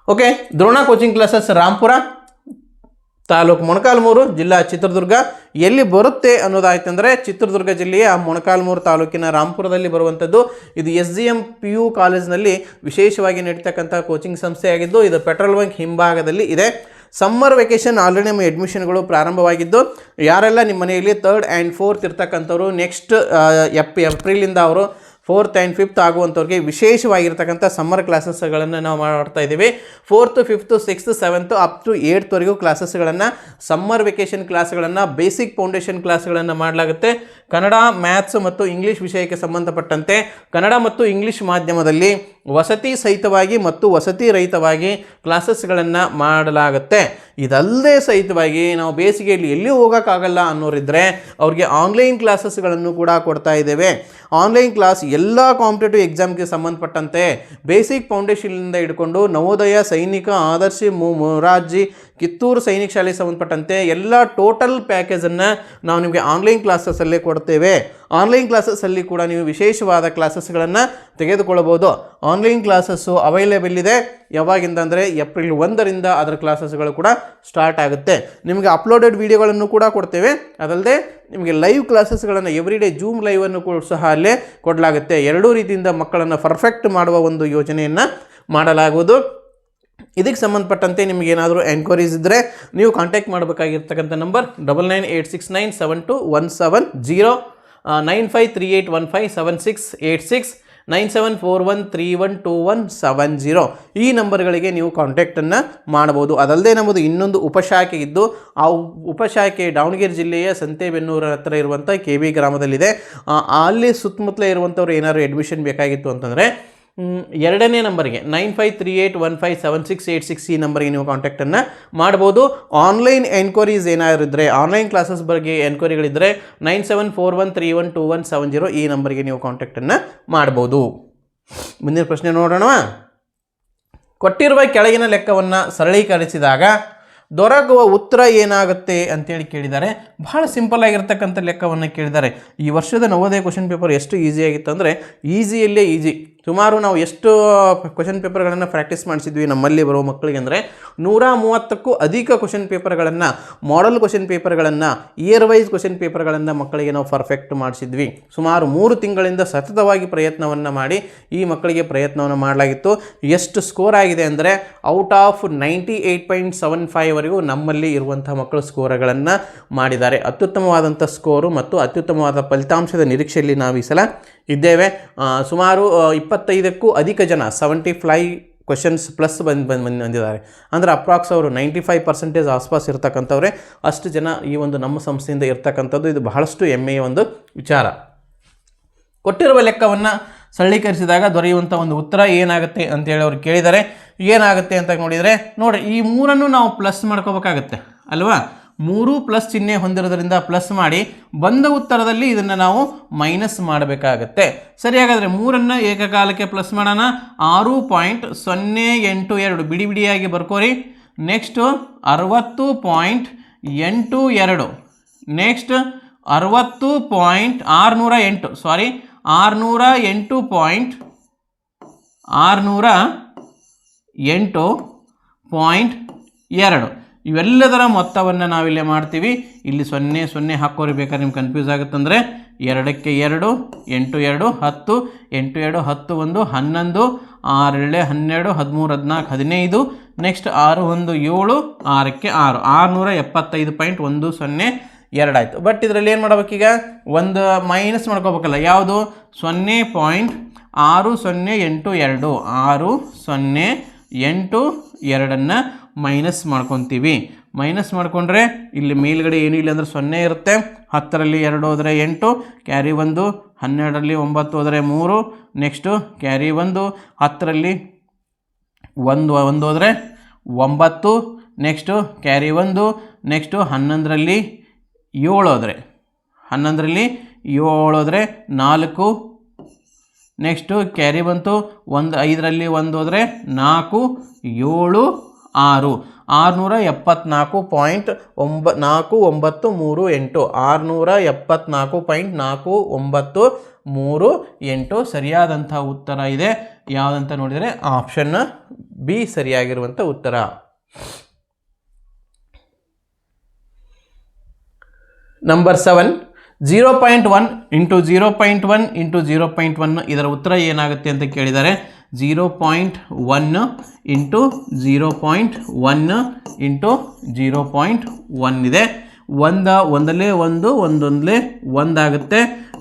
Okay, Drona coaching classes Rampura ತಾಲೂಕು ಮೊಣಕಾಲ್ಮೂರು, ಜಿಲ್ಲಾ ಚಿತ್ರದುರ್ಗ. ಎಲ್ಲಿ ಬರುತ್ತೆ ಅನ್ನೋದಾಯ್ತಂದರೆ ಚಿತ್ರದುರ್ಗ ಜಿಲ್ಲೆಯ ಮೊಣಕಾಲ್ಮೂರು ತಾಲೂಕಿನ ರಾಂಪುರದಲ್ಲಿ ಬರುವಂಥದ್ದು. ಇದು SGM PU ಕಾಲೇಜ್ನಲ್ಲಿ ವಿಶೇಷವಾಗಿ ನಡೀತಕ್ಕಂಥ ಕೋಚಿಂಗ್ ಸಂಸ್ಥೆಯಾಗಿದ್ದು ಇದು ಪೆಟ್ರೋಲ್ ಬಂಕ್ ಹಿಂಭಾಗದಲ್ಲಿ ಇದೆ. ಸಮ್ಮರ್ ವೆಕೇಷನ್ ಆಲ್ರೆಡಿ ನಮ್ಮ ಅಡ್ಮಿಷನ್ಗಳು ಪ್ರಾರಂಭವಾಗಿದ್ದು ಯಾರೆಲ್ಲ ನಿಮ್ಮ ಮನೆಯಲ್ಲಿ 3rd and 4th ಇರ್ತಕ್ಕಂಥವ್ರು ನೆಕ್ಸ್ಟ್ ಏಪ್ರಿಲಿಂದ ಅವರು 4th and 5th ಆಗುವಂಥವ್ರಿಗೆ ವಿಶೇಷವಾಗಿರ್ತಕ್ಕಂಥ ಸಮ್ಮರ್ ಕ್ಲಾಸಸ್ಗಳನ್ನು ನಾವು ಮಾಡ್ತಾ ಇದ್ದೀವಿ. 4th 5th 6th 7th up to 8th ಕ್ಲಾಸಸ್ಗಳನ್ನು ಸಮ್ಮರ್ ವೆಕೇಷನ್ ಕ್ಲಾಸ್ಗಳನ್ನು ಬೇಸಿಕ್ ಫೌಂಡೇಶನ್ ಕ್ಲಾಸ್ಗಳನ್ನು ಮಾಡಲಾಗುತ್ತೆ. ಕನ್ನಡ, ಮ್ಯಾಥ್ಸ್ ಮತ್ತು ಇಂಗ್ಲೀಷ್ ವಿಷಯಕ್ಕೆ ಸಂಬಂಧಪಟ್ಟಂತೆ ಕನ್ನಡ ಮತ್ತು ಇಂಗ್ಲೀಷ್ ಮಾಧ್ಯಮದಲ್ಲಿ ವಸತಿ ಸಹಿತವಾಗಿ ಮತ್ತು ವಸತಿ ರಹಿತವಾಗಿ ಕ್ಲಾಸಸ್ಗಳನ್ನು ಮಾಡಲಾಗುತ್ತೆ. ಇದಲ್ಲದೆ ಸಹಿತವಾಗಿ ನಾವು ಬೇಸಿಗೆಯಲ್ಲಿ ಎಲ್ಲಿ ಹೋಗೋಕ್ಕಾಗಲ್ಲ ಅನ್ನೋರಿದ್ದರೆ ಅವ್ರಿಗೆ ಆನ್ಲೈನ್ ಕ್ಲಾಸಸ್ಗಳನ್ನು ಕೂಡ ಕೊಡ್ತಾ ಇದ್ದೇವೆ. ಆನ್ಲೈನ್ ಕ್ಲಾಸ್ ಎಲ್ಲ ಕಾಂಪಿಟೇಟಿವ್ ಎಕ್ಸಾಮ್ಗೆ ಸಂಬಂಧಪಟ್ಟಂತೆ ಬೇಸಿಕ್ ಫೌಂಡೇಶನ್ನಿಂದ ಹಿಡ್ಕೊಂಡು ನವೋದಯ, ಸೈನಿಕ, ಆದರ್ಶಿ, ಮೊರಾರ್ಜಿ, ಕಿತ್ತೂರು ಸೈನಿಕ ಶಾಲೆಗೆ ಸಂಬಂಧಪಟ್ಟಂತೆ ಎಲ್ಲ ಟೋಟಲ್ ಪ್ಯಾಕೇಜನ್ನು ನಾವು ನಿಮಗೆ ಆನ್ಲೈನ್ ಕ್ಲಾಸಸ್ಸಲ್ಲೇ ಕೊಡ್ತೇವೆ. ಆನ್ಲೈನ್ ಕ್ಲಾಸಸ್ಸಲ್ಲಿ ಕೂಡ ನೀವು ವಿಶೇಷವಾದ ಕ್ಲಾಸಸ್ಗಳನ್ನು ತೆಗೆದುಕೊಳ್ಳಬಹುದು. ಆನ್ಲೈನ್ ಕ್ಲಾಸಸ್ಸು ಅವೈಲೇಬಲ್ ಇದೆ. ಯಾವಾಗಿಂದ ಅಂದರೆ ಏಪ್ರಿಲ್ 1ರಿಂದ ಅದರ ಕ್ಲಾಸಸ್ಗಳು ಕೂಡ ಸ್ಟಾರ್ಟ್ ಆಗುತ್ತೆ. ನಿಮಗೆ ಅಪ್ಲೋಡೆಡ್ ವಿಡಿಯೋಗಳನ್ನು ಕೂಡ ಕೊಡ್ತೇವೆ. ಅದಲ್ಲದೆ ನಿಮಗೆ ಲೈವ್ ಕ್ಲಾಸಸ್ಗಳನ್ನು ಎವ್ರಿಡೇ ಜೂಮ್ ಲೈವನ್ನು ಕೂಡ ಸಹ ಅಲ್ಲೇ ಕೊಡಲಾಗುತ್ತೆ. ಎರಡೂ ರೀತಿಯಿಂದ ಮಕ್ಕಳನ್ನು ಪರ್ಫೆಕ್ಟ್ ಮಾಡುವ ಒಂದು ಯೋಜನೆಯನ್ನು ಮಾಡಲಾಗುವುದು. ಇದಕ್ಕೆ ಸಂಬಂಧಪಟ್ಟಂತೆ ನಿಮಗೇನಾದರೂ ಎನ್ಕ್ವೈರೀಸ್ ಇದ್ದರೆ ನೀವು ಕಾಂಟ್ಯಾಕ್ಟ್ ಮಾಡಬೇಕಾಗಿರ್ತಕ್ಕಂಥ ನಂಬರ್ 9986972170, 9538157686, 9741312170 ಈ ನಂಬರ್ಗಳಿಗೆ ನೀವು ಕಾಂಟ್ಯಾಕ್ಟನ್ನು ಮಾಡಬಹುದು. ಅದಲ್ಲದೆ ನಮ್ಮದು ಇನ್ನೊಂದು ಉಪಶಾಖೆ ಇದ್ದು ಆ ಉಪಶಾಖೆ ದಾವಣಗೆರೆ ಜಿಲ್ಲೆಯ ಸಂತೆಬೆನ್ನೂರ ಹತ್ತಿರ ಇರುವಂಥ KB ಗ್ರಾಮದಲ್ಲಿದೆ. ಅಲ್ಲಿ ಸುತ್ತಮುತ್ತಲೇ ಇರುವಂಥವ್ರು ಏನಾದರೂ ಅಡ್ಮಿಷನ್ ಬೇಕಾಗಿತ್ತು ಅಂತಂದರೆ 2ನೇ ನಂಬರ್ಗೆ 9538157686 ಈ ನಂಬರ್ಗೆ ನೀವು ಕಾಂಟ್ಯಾಕ್ಟನ್ನು ಮಾಡ್ಬೋದು. ಆನ್ಲೈನ್ ಎನ್ಕ್ವೈರೀಸ್ ಏನಾದರೂ ಇದ್ದರೆ, ಆನ್ಲೈನ್ ಕ್ಲಾಸಸ್ ಬಗ್ಗೆ ಎನ್ಕ್ವೈರಿಗಳಿದ್ದರೆ 9741312170 ಈ ನಂಬರ್ಗೆ ನೀವು ಕಾಂಟ್ಯಾಕ್ಟನ್ನು ಮಾಡ್ಬೋದು. ಮುಂದಿನ ಪ್ರಶ್ನೆ ನೋಡೋಣ. ಕೊಟ್ಟಿರುವ ಕೆಳಗಿನ ಲೆಕ್ಕವನ್ನು ಸರಳೀಕರಿಸಿದಾಗ ದೊರಕುವ ಉತ್ತರ ಏನಾಗುತ್ತೆ ಅಂತೇಳಿ ಕೇಳಿದ್ದಾರೆ. ಬಹಳ ಸಿಂಪಲ್ ಆಗಿರ್ತಕ್ಕಂಥ ಲೆಕ್ಕವನ್ನು ಕೇಳಿದ್ದಾರೆ. ಈ ವರ್ಷದ ನವೋದಯ ಕ್ವಶನ್ ಪೇಪರ್ ಎಷ್ಟು ಈಸಿಯಾಗಿತ್ತು ಅಂದರೆ ಈಸಿಯಲ್ಲೇ ಈಸಿ. ಸುಮಾರು ನಾವು ಎಷ್ಟು ಕ್ವಶನ್ ಪೇಪರ್ಗಳನ್ನು ಪ್ರಾಕ್ಟೀಸ್ ಮಾಡಿಸಿದ್ವಿ ನಮ್ಮಲ್ಲಿ ಬರೋ ಮಕ್ಕಳಿಗೆ ಅಂದರೆ 130ಕ್ಕೂ ಅಧಿಕ ಕ್ವಶನ್ ಪೇಪರ್ಗಳನ್ನು, ಮಾಡೆಲ್ ಕ್ವಶನ್ ಪೇಪರ್ಗಳನ್ನು, ಇಯರ್ ವೈಸ್ ಕ್ವಶನ್ ಪೇಪರ್ಗಳನ್ನು ಮಕ್ಕಳಿಗೆ ನಾವು ಪರ್ಫೆಕ್ಟ್ ಮಾಡಿಸಿದ್ವಿ. ಸುಮಾರು 3 ತಿಂಗಳಿಂದ ಸತತವಾಗಿ ಪ್ರಯತ್ನವನ್ನು ಮಾಡಿ ಈ ಮಕ್ಕಳಿಗೆ ಪ್ರಯತ್ನವನ್ನು ಮಾಡಲಾಗಿತ್ತು. ಎಷ್ಟು ಸ್ಕೋರ್ ಆಗಿದೆ ಅಂದರೆ ಔಟ್ ಆಫ್ 98.75ವರೆಗೂ ನಮ್ಮಲ್ಲಿ ಇರುವಂಥ ಮಕ್ಕಳು ಸ್ಕೋರ್ಗಳನ್ನು ಮಾಡಿದ್ದಾರೆ. ಅತ್ಯುತ್ತಮವಾದಂಥ ಸ್ಕೋರು ಮತ್ತು ಅತ್ಯುತ್ತಮವಾದ ಫಲಿತಾಂಶದ ನಿರೀಕ್ಷೆಯಲ್ಲಿ ನಾವು ಈ ಸಲ ಇದ್ದೇವೆ. ಸುಮಾರು 25ಕ್ಕೂ ಅಧಿಕ ಜನ 75 ಕ್ವಶನ್ಸ್ ಪ್ಲಸ್ ಬಂದಿದ್ದಾರೆ. ಅಂದರೆ ಅಪ್ರಾಕ್ಸ್ ಅವರು 95% ಆಸ್ಪಾಸ್ ಇರ್ತಕ್ಕಂಥವ್ರೆ ಅಷ್ಟು ಜನ ಈ ಒಂದು ನಮ್ಮ ಸಂಸ್ಥೆಯಿಂದ ಇರ್ತಕ್ಕಂಥದ್ದು. ಇದು ಬಹಳಷ್ಟು ಹೆಮ್ಮೆಯ ಒಂದು ವಿಚಾರ. ಕೊಟ್ಟಿರುವ ಲೆಕ್ಕವನ್ನು ಸರಳೀಕರಿಸಿದಾಗ ದೊರೆಯುವಂಥ ಒಂದು ಉತ್ತರ ಏನಾಗುತ್ತೆ ಅಂತೇಳಿ ಅವ್ರು ಕೇಳಿದ್ದಾರೆ. ಏನಾಗುತ್ತೆ ಅಂತ ನೋಡಿದರೆ ನೋಡಿ, ಈ 3 ನಾವು ಪ್ಲಸ್ ಮಾಡ್ಕೋಬೇಕಾಗತ್ತೆ ಅಲ್ವಾ. 3 ಪ್ಲಸ್ ಚಿಹ್ನೆ ಹೊಂದಿರೋದ್ರಿಂದ ಪ್ಲಸ್ ಮಾಡಿ, ಬಂದ ಉತ್ತರದಲ್ಲಿ ಇದನ್ನು ನಾವು ಮೈನಸ್ ಮಾಡಬೇಕಾಗತ್ತೆ. ಸರಿ, ಹಾಗಾದರೆ 3 ಏಕಕಾಲಕ್ಕೆ ಪ್ಲಸ್ ಮಾಡೋಣ. 6.082 ಬಿಡಿ ಬಿಡಿಯಾಗಿ ಬರ್ಕೋರಿ. ನೆಕ್ಸ್ಟು 60.82, ನೆಕ್ಸ್ಟ್ 608.2 ಇವೆಲ್ಲದರ ಮೊತ್ತವನ್ನು ನಾವಿಲ್ಲೇ ಮಾಡ್ತೀವಿ. ಇಲ್ಲಿ 0 ಹಾಕೋರಿ, ಬೇಕಾದ್ರೆ ನಿಮ್ಗೆ ಕನ್ಫ್ಯೂಸ್ ಆಗುತ್ತಂದರೆ 2ಕ್ಕೆ 2, 8 2 10, 8 2 10 1 11, 6 2 12, 13 14 15, ನೆಕ್ಸ್ಟ್ 6 1 7, 6ಕ್ಕೆ 6, 675.102 ಆಯಿತು. ಬಟ್ ಇದರಲ್ಲಿ ಏನು ಮಾಡ್ಬೇಕೀಗ, ಒಂದು ಮೈನಸ್ ಮಾಡ್ಕೋಬೇಕಲ್ಲ. ಯಾವುದು? 0.6082, 6082 ಮೈನಸ್ ಮಾಡ್ಕೊತೀವಿ. ಮೈನಸ್ ಮಾಡಿಕೊಂಡ್ರೆ ಇಲ್ಲಿ ಮೇಲ್ಗಡೆ ಏನೂ ಇಲ್ಲ ಅಂದರೆ 0 ಇರುತ್ತೆ. 10ರಲ್ಲಿ 2 ಹೋದರೆ 8, ಕ್ಯಾರಿ 1, 12ರಲ್ಲಿ 9 ಹೋದರೆ 3, ನೆಕ್ಸ್ಟು ಕ್ಯಾರಿ 1, 10ರಲ್ಲಿ 1 ಹೋದರೆ 9, ನೆಕ್ಸ್ಟು ಕ್ಯಾರಿ 1, ನೆಕ್ಸ್ಟು 11ರಲ್ಲಿ 7 ಹೋದರೆ 4, ನೆಕ್ಸ್ಟು ಕ್ಯಾರಿ ಬಂತು 5ರಲ್ಲಿ 1 ಹೋದರೆ 4, 7 6, 674.493, 674.493 ಸರಿಯಾದಂಥ ಉತ್ತರ ಇದೆ. ಯಾವುದಂತ ನೋಡಿದರೆ ಆಪ್ಷನ್ ಬಿ ಸರಿಯಾಗಿರುವಂಥ ಉತ್ತರ. ನಂಬರ್ 7, 0.1 ಇಂಟು 0.1 ಇಂಟು 0.1 ಇದರ ಉತ್ತರ ಏನಾಗುತ್ತೆ ಅಂತ ಕೇಳಿದ್ದಾರೆ. 0.1 ಇಂಟು 0.1 ಇಂಟು 0.1 ಇದೆ. ಒಂದಲ್ಲೇ 1 ಆಗುತ್ತೆ.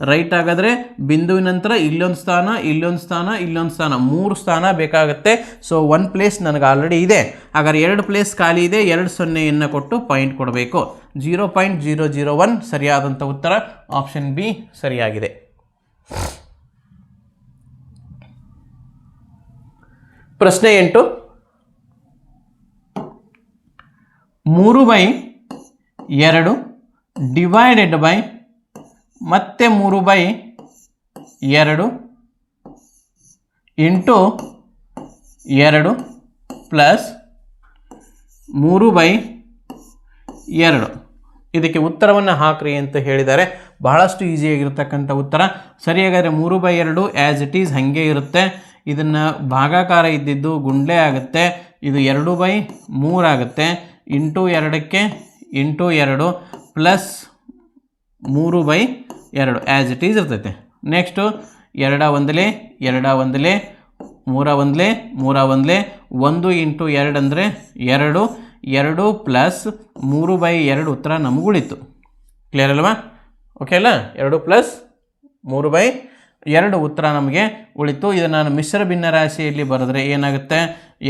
ರೈಟ್ ಆಗಾದರೆ ಬಿಂದುವಿನ ನಂತರ ಇಲ್ಲೊಂದು ಸ್ಥಾನ, ಇಲ್ಲೊಂದು ಸ್ಥಾನ, ಇಲ್ಲೊಂದು ಸ್ಥಾನ, 3 ಸ್ಥಾನ ಬೇಕಾಗುತ್ತೆ. ಸೊ 1 ಪ್ಲೇಸ್ ನನಗೆ ಆಲ್ರೆಡಿ ಇದೆ. ಹಾಗಾದ್ರೆ 2 ಪ್ಲೇಸ್ ಖಾಲಿ ಇದೆ. 2 0 ಕೊಟ್ಟು ಪಾಯಿಂಟ್ ಕೊಡಬೇಕು. 0.001 ಸರಿಯಾದಂಥ ಉತ್ತರ. ಆಪ್ಷನ್ ಬಿ ಸರಿಯಾಗಿದೆ. ಪ್ರಶ್ನೆ 8, 3/2 ಡಿವೈಡೆಡ್ ಬೈ ಮತ್ತೆ 3/2 ಇಂಟು 2 ಪ್ಲಸ್ 3/2 ಇದಕ್ಕೆ ಉತ್ತರವನ್ನು ಹಾಕ್ರಿ ಅಂತ ಹೇಳಿದ್ದಾರೆ. ಬಹಳಷ್ಟು ಈಸಿಯಾಗಿರ್ತಕ್ಕಂಥ ಉತ್ತರ. ಸರಿಯಾಗಾದರೆ 3/2 ಆ್ಯಸ್ ಇಟ್ ಈಸ್ ಹಾಗೆ ಇರುತ್ತೆ. ಇದನ್ನು ಭಾಗಾಕಾರ ಇದ್ದಿದ್ದು ಗುಂಡ್ಲೆ ಆಗುತ್ತೆ. ಇದು 2/3 ಆಗುತ್ತೆ. ಇಂಟು 2ಕ್ಕೆ into 2 plus 3/2 as it is ಇರ್ತೈತೆ. ನೆಕ್ಸ್ಟು 2 1 1 ಇಂಟು 2 ಅಂದರೆ 2 ಪ್ಲಸ್ 3/2 ಉತ್ತರ ನಮಗುಳಿತು. ಕ್ಲಿಯರ್ ಅಲ್ವಾ? ಓಕೆ ಅಲ್ಲ? 2 ಪ್ಲಸ್ 3/2 ಉತ್ತರ ನಮಗೆ ಉಳಿತು. ಇದನ್ನು ನಾನು ಮಿಶ್ರ ಭಿನ್ನ ರಾಶಿಯಲ್ಲಿ ಬರೆದ್ರೆ ಏನಾಗುತ್ತೆ?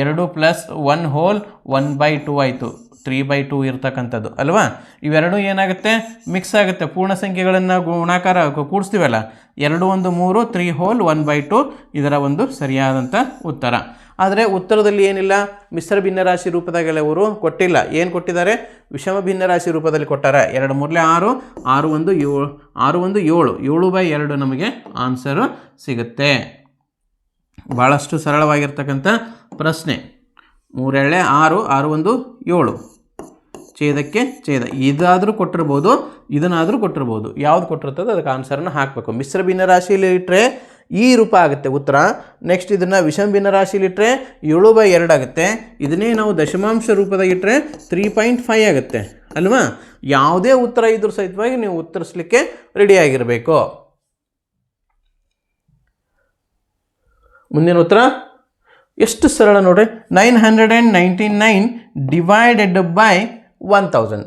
2 ಪ್ಲಸ್ 1 ಹೋಲ್ 1/2 ಆಯಿತು. 3/2 ಇರ್ತಕ್ಕಂಥದ್ದು ಅಲ್ವಾ? ಇವೆರಡು ಏನಾಗುತ್ತೆ? ಮಿಕ್ಸ್ ಆಗುತ್ತೆ. ಪೂರ್ಣ ಸಂಖ್ಯೆಗಳನ್ನು ಗುಣಾಕಾರ ಕೂಡಿಸ್ತೀವಲ್ಲ, 2 1 3, 3 ಹೋಲ್ 1/2 ಇದರ ಒಂದು ಸರಿಯಾದಂಥ ಉತ್ತರ. ಆದರೆ ಉತ್ತರದಲ್ಲಿ ಏನಿಲ್ಲ, ಮಿಶ್ರ ಭಿನ್ನರಾಶಿ ರೂಪದಾಗೆಲ್ಲ ಅವರು ಕೊಟ್ಟಿಲ್ಲ. ಏನು ಕೊಟ್ಟಿದ್ದಾರೆ? ವಿಷಮ ಭಿನ್ನರಾಶಿ ರೂಪದಲ್ಲಿ ಕೊಟ್ಟಾರೆ. 2 3 6, 6 1 7, 6 1 7, 7/2 ನಮಗೆ ಆನ್ಸರು ಸಿಗುತ್ತೆ. ಭಾಳಷ್ಟು ಸರಳವಾಗಿರ್ತಕ್ಕಂಥ ಪ್ರಶ್ನೆ. 3 2 6, 6 1 7, ಛೇದಕ್ಕೆ ಛೇದ. ಇದಾದರೂ ಕೊಟ್ಟಿರ್ಬೋದು, ಇದನ್ನಾದರೂ ಕೊಟ್ಟಿರ್ಬೋದು. ಯಾವ್ದು ಕೊಟ್ಟಿರ್ತದೆ ಅದಕ್ಕೆ ಆನ್ಸರನ್ನು ಹಾಕಬೇಕು. ಮಿಶ್ರ ಭಿನ್ನರಾಶಿಯಲ್ಲಿ ಇಟ್ಟರೆ ಈ ರೂಪ ಆಗುತ್ತೆ ಉತ್ತರ. ನೆಕ್ಸ್ಟ್ ಇದನ್ನು ವಿಷಮ ಭಿನ್ನರಾಶಿಲಿಟ್ಟರೆ 7/2 ಆಗುತ್ತೆ. ಇದನ್ನೇ ನಾವು ದಶಮಾಂಶ ರೂಪದಾಗಿಟ್ಟರೆ 3.5 ಆಗುತ್ತೆ ಅಲ್ವಾ. ಯಾವುದೇ ಉತ್ತರ ಇದ್ರೂ ಸಹಿತವಾಗಿ ನೀವು ಉತ್ತರಿಸಲಿಕ್ಕೆ ರೆಡಿಯಾಗಿರಬೇಕು. ಮುಂದಿನ ಉತ್ತರ ಎಷ್ಟು ಸರಳ ನೋಡ್ರಿ. 999 ಡಿವೈಡೆಡ್ ಬೈ 1000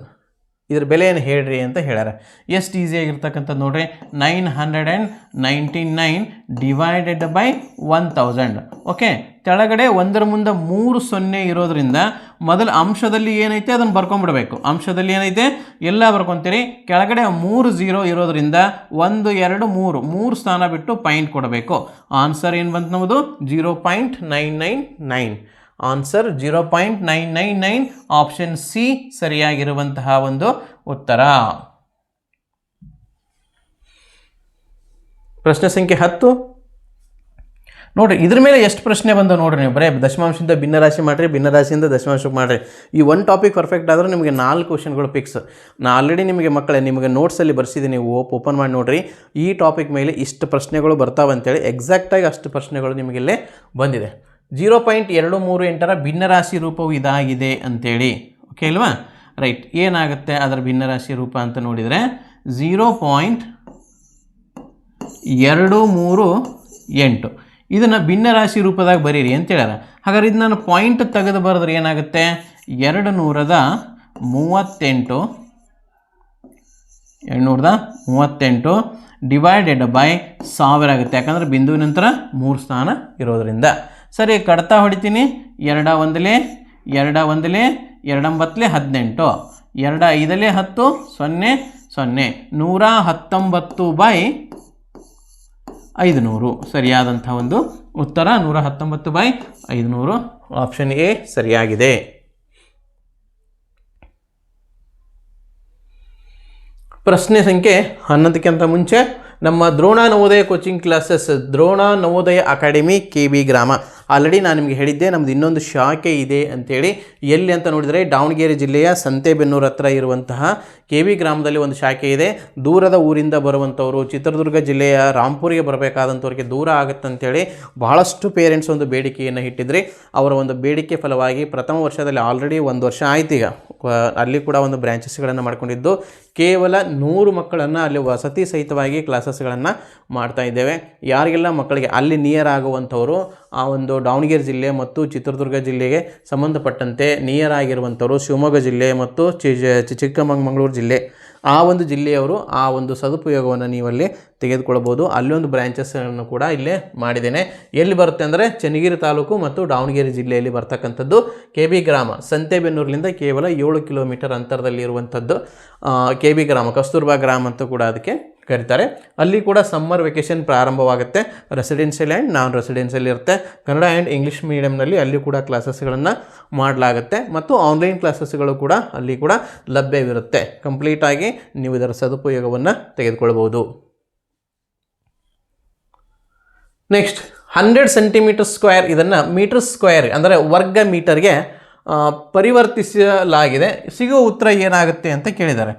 ಇದ್ರ ಬೆಲೆ ಏನು ಹೇಳ್ರಿ ಅಂತ ಹೇಳ್ಯಾರ. ಎಷ್ಟು ಈಸಿಯಾಗಿರ್ತಕ್ಕಂಥದ್ದು ನೋಡ್ರಿ. 999 ಡಿವೈಡೆಡ್ ಬೈ 1000. ಓಕೆ, ಕೆಳಗಡೆ ಒಂದರ ಮುಂದೆ 3 0 ಇರೋದ್ರಿಂದ ಮೊದಲು ಅಂಶದಲ್ಲಿ ಏನೈತೆ ಅದನ್ನು ಬರ್ಕೊಂಡ್ಬಿಡ್ಬೇಕು. ಅಂಶದಲ್ಲಿ ಏನೈತೆ ಎಲ್ಲ ಬರ್ಕೊತೀರಿ. ಕೆಳಗಡೆ 3 0 ಇರೋದ್ರಿಂದ 1 2 3 ಸ್ಥಾನ ಬಿಟ್ಟು ಪಾಯಿಂಟ್ ಕೊಡಬೇಕು. ಆನ್ಸರ್ ಏನು ಬಂತು ನಮ್ಮದು 0.999. ಆನ್ಸರ್ 0.999. ಆಪ್ಷನ್ ಸಿ ಸರಿಯಾಗಿರುವಂತಹ ಒಂದು ಉತ್ತರ. ಪ್ರಶ್ನೆ ಸಂಖ್ಯೆ 10 ನೋಡಿರಿ. ಇದ್ರ ಮೇಲೆ ಎಷ್ಟು ಪ್ರಶ್ನೆ ಬಂದ ನೋಡ್ರಿ. ನೀವು ಬರೀ ದಶಮಾಂಶದಿಂದ ಭಿನ್ನರಾಶಿ ಮಾಡಿರಿ, ಭಿನ್ನರಾಶಿಯಿಂದ ದಶಮಾಂಶಕ್ಕೆ ಮಾಡಿರಿ. ಈ ಒಂದು ಟಾಪಿಕ್ ಪರ್ಫೆಕ್ಟ್ ಆದರೂ ನಿಮಗೆ 4 ಕ್ವಶನ್ಗಳು ಫಿಕ್ಸ್. ನಾನು ಆಲ್ರೆಡಿ ನಿಮಗೆ ಮಕ್ಕಳೇ ನಿಮಗೆ ನೋಟ್ಸಲ್ಲಿ ಬರ್ಸಿದ್ದೀನಿ, ನೀವು ಓಪನ್ ಮಾಡಿ ನೋಡಿರಿ. ಈ ಟಾಪಿಕ್ ಮೇಲೆ ಇಷ್ಟು ಪ್ರಶ್ನೆಗಳು ಬರ್ತಾವೆ ಅಂತೇಳಿ ಎಕ್ಸಾಕ್ಟಾಗಿ ಅಷ್ಟು ಪ್ರಶ್ನೆಗಳು ನಿಮಗಿಲ್ಲೇ ಬಂದಿದೆ. 0.238 ಭಿನ್ನರಾಶಿ ರೂಪವು ಇದಾಗಿದೆ ಅಂತೇಳಿ. ಓಕೆ ಅಲ್ವಾ, ರೈಟ್. ಏನಾಗುತ್ತೆ ಅದರ ಭಿನ್ನರಾಶಿ ರೂಪ ಅಂತ ನೋಡಿದರೆ 0.238. ಇದನ್ನು ಭಿನ್ನರಾಶಿ ರೂಪದಾಗ ಬರೀರಿ ಅಂತ ಹೇಳ್ಯಾರ. ಹಾಗಾದ್ರೆ ಇದು ನಾನು ಪಾಯಿಂಟ್ ತೆಗೆದು ಬರೆದ್ರೆ ಏನಾಗುತ್ತೆ 238 ಡಿವೈಡೆಡ್ ಬೈ 1000 ಆಗುತ್ತೆ. ಯಾಕಂದರೆ ಬಿಂದುವಿನ ನಂತರ 3 ಸ್ಥಾನ ಇರೋದ್ರಿಂದ. ಸರಿ, ಕಡ್ತಾ ಹೊಡಿತೀನಿ. 2 1 2 1 2 9 18 2 5 10 0 0 119/500 ಸರಿಯಾದಂಥ ಒಂದು ಉತ್ತರ 119/500. ಆಪ್ಷನ್ ಎ ಸರಿಯಾಗಿದೆ. ಪ್ರಶ್ನೆ ಸಂಖ್ಯೆ 11ಕ್ಕಿಂತ ಮುಂಚೆ ನಮ್ಮ Drona Navodaya coaching classes, Drona Navodaya academy KB ಗ್ರಾಮ. ಆಲ್ರೆಡಿ ನಾನು ನಿಮಗೆ ಹೇಳಿದ್ದೆ ನಮ್ಮದು ಇನ್ನೊಂದು ಶಾಖೆ ಇದೆ ಅಂಥೇಳಿ. ಎಲ್ಲಿ ಅಂತ ನೋಡಿದರೆ ದಾವಣಗೆರೆ ಜಿಲ್ಲೆಯ ಸಂತೆಬೆನ್ನೂರು ಹತ್ರ ಇರುವಂತಹ KB ಗ್ರಾಮದಲ್ಲಿ ಒಂದು ಶಾಖೆ ಇದೆ. ದೂರದ ಊರಿಂದ ಬರುವಂಥವರು, ಚಿತ್ರದುರ್ಗ ಜಿಲ್ಲೆಯ ರಾಂಪುರಿಗೆ ಬರಬೇಕಾದಂಥವ್ರಿಗೆ ದೂರ ಆಗುತ್ತಂತೇಳಿ ಬಹಳಷ್ಟು ಪೇರೆಂಟ್ಸ್ ಒಂದು ಬೇಡಿಕೆಯನ್ನು ಇಟ್ಟಿದ್ರಿ. ಅವರ ಒಂದು ಬೇಡಿಕೆ ಫಲವಾಗಿ ಪ್ರಥಮ ವರ್ಷದಲ್ಲಿ ಆಲ್ರೆಡಿ 1 ವರ್ಷ ಆಯ್ತು. ಈಗ ಅಲ್ಲಿ ಕೂಡ ಒಂದು ಬ್ರ್ಯಾಂಚಸ್ಗಳನ್ನು ಮಾಡ್ಕೊಂಡಿದ್ದು ಕೇವಲ 100 ಮಕ್ಕಳನ್ನು ಅಲ್ಲಿ ವಸತಿ ಸಹಿತವಾಗಿ ಕ್ಲಾಸಸ್ಗಳನ್ನು ಮಾಡ್ತಾ ಇದ್ದೇವೆ. ಯಾರಿಗೆಲ್ಲ ಮಕ್ಕಳಿಗೆ ಅಲ್ಲಿ ನಿಯರ್ ಆಗುವಂಥವರು, ಆ ಒಂದು ದಾವಣಗೆರೆ ಜಿಲ್ಲೆ ಮತ್ತು ಚಿತ್ರದುರ್ಗ ಜಿಲ್ಲೆಗೆ ಸಂಬಂಧಪಟ್ಟಂತೆ ನಿಯರ್ ಆಗಿರುವಂಥವರು, ಶಿವಮೊಗ್ಗ ಜಿಲ್ಲೆ ಮತ್ತು ಚಿಕ್ಕಮಗಳೂರು ಜಿಲ್ಲೆ, ಆ ಒಂದು ಜಿಲ್ಲೆಯವರು ಆ ಒಂದು ಸದುಪಯೋಗವನ್ನು ನೀವಲ್ಲಿ ತೆಗೆದುಕೊಳ್ಬೋದು. ಅಲ್ಲೊಂದು ಬ್ರ್ಯಾಂಚಸ್ಗಳನ್ನು ಕೂಡ ಇಲ್ಲೇ ಮಾಡಿದ್ದೇನೆ. ಎಲ್ಲಿ ಬರುತ್ತೆ ಅಂದರೆ ಚನ್ನಗಿರಿ ತಾಲೂಕು ಮತ್ತು ದಾವಣಗೆರೆ ಜಿಲ್ಲೆಯಲ್ಲಿ ಬರ್ತಕ್ಕಂಥದ್ದು KB ಗ್ರಾಮ. ಸಂತೆಬೆನ್ನೂರಿನಿಂದ ಕೇವಲ 7 ಕಿಲೋಮೀಟರ್ ಅಂತರದಲ್ಲಿ ಇರುವಂಥದ್ದು KB ಗ್ರಾಮ, ಕಸ್ತೂರ್ಬಾ ಗ್ರಾಮ ಅಂತ ಕೂಡ ಅದಕ್ಕೆ ಕರೀತಾರೆ. ಅಲ್ಲಿ ಕೂಡ ಸಮ್ಮರ್ ವೆಕೇಷನ್ ಪ್ರಾರಂಭವಾಗುತ್ತೆ. ರೆಸಿಡೆನ್ಷಿಯಲ್ ಆ್ಯಂಡ್ ನಾನ್ ರೆಸಿಡೆನ್ಷಿಯಲ್ ಇರುತ್ತೆ. ಕನ್ನಡ ಆ್ಯಂಡ್ ಇಂಗ್ಲೀಷ್ ಮೀಡಿಯಮ್ನಲ್ಲಿ ಅಲ್ಲಿ ಕೂಡ ಕ್ಲಾಸಸ್ಗಳನ್ನು ಮಾಡಲಾಗುತ್ತೆ ಮತ್ತು ಆನ್ಲೈನ್ ಕ್ಲಾಸಸ್ಗಳು ಕೂಡ ಅಲ್ಲಿ ಕೂಡ ಲಭ್ಯವಿರುತ್ತೆ. ಕಂಪ್ಲೀಟಾಗಿ ನೀವು ಇದರ ಸದುಪಯೋಗವನ್ನು ತೆಗೆದುಕೊಳ್ಬೋದು. ನೆಕ್ಸ್ಟ್ 100 ಸೆಂಟಿಮೀಟರ್ ಸ್ಕ್ವೇರ್, ಇದನ್ನು ಮೀಟರ್ ಸ್ಕ್ವೇರ್ ಅಂದರೆ ವರ್ಗ ಮೀಟರ್ಗೆ ಪರಿವರ್ತಿಸಲಾಗಿದೆ. ಸಿಗುವ ಉತ್ತರ ಏನಾಗುತ್ತೆ ಅಂತ ಕೇಳಿದ್ದಾರೆ.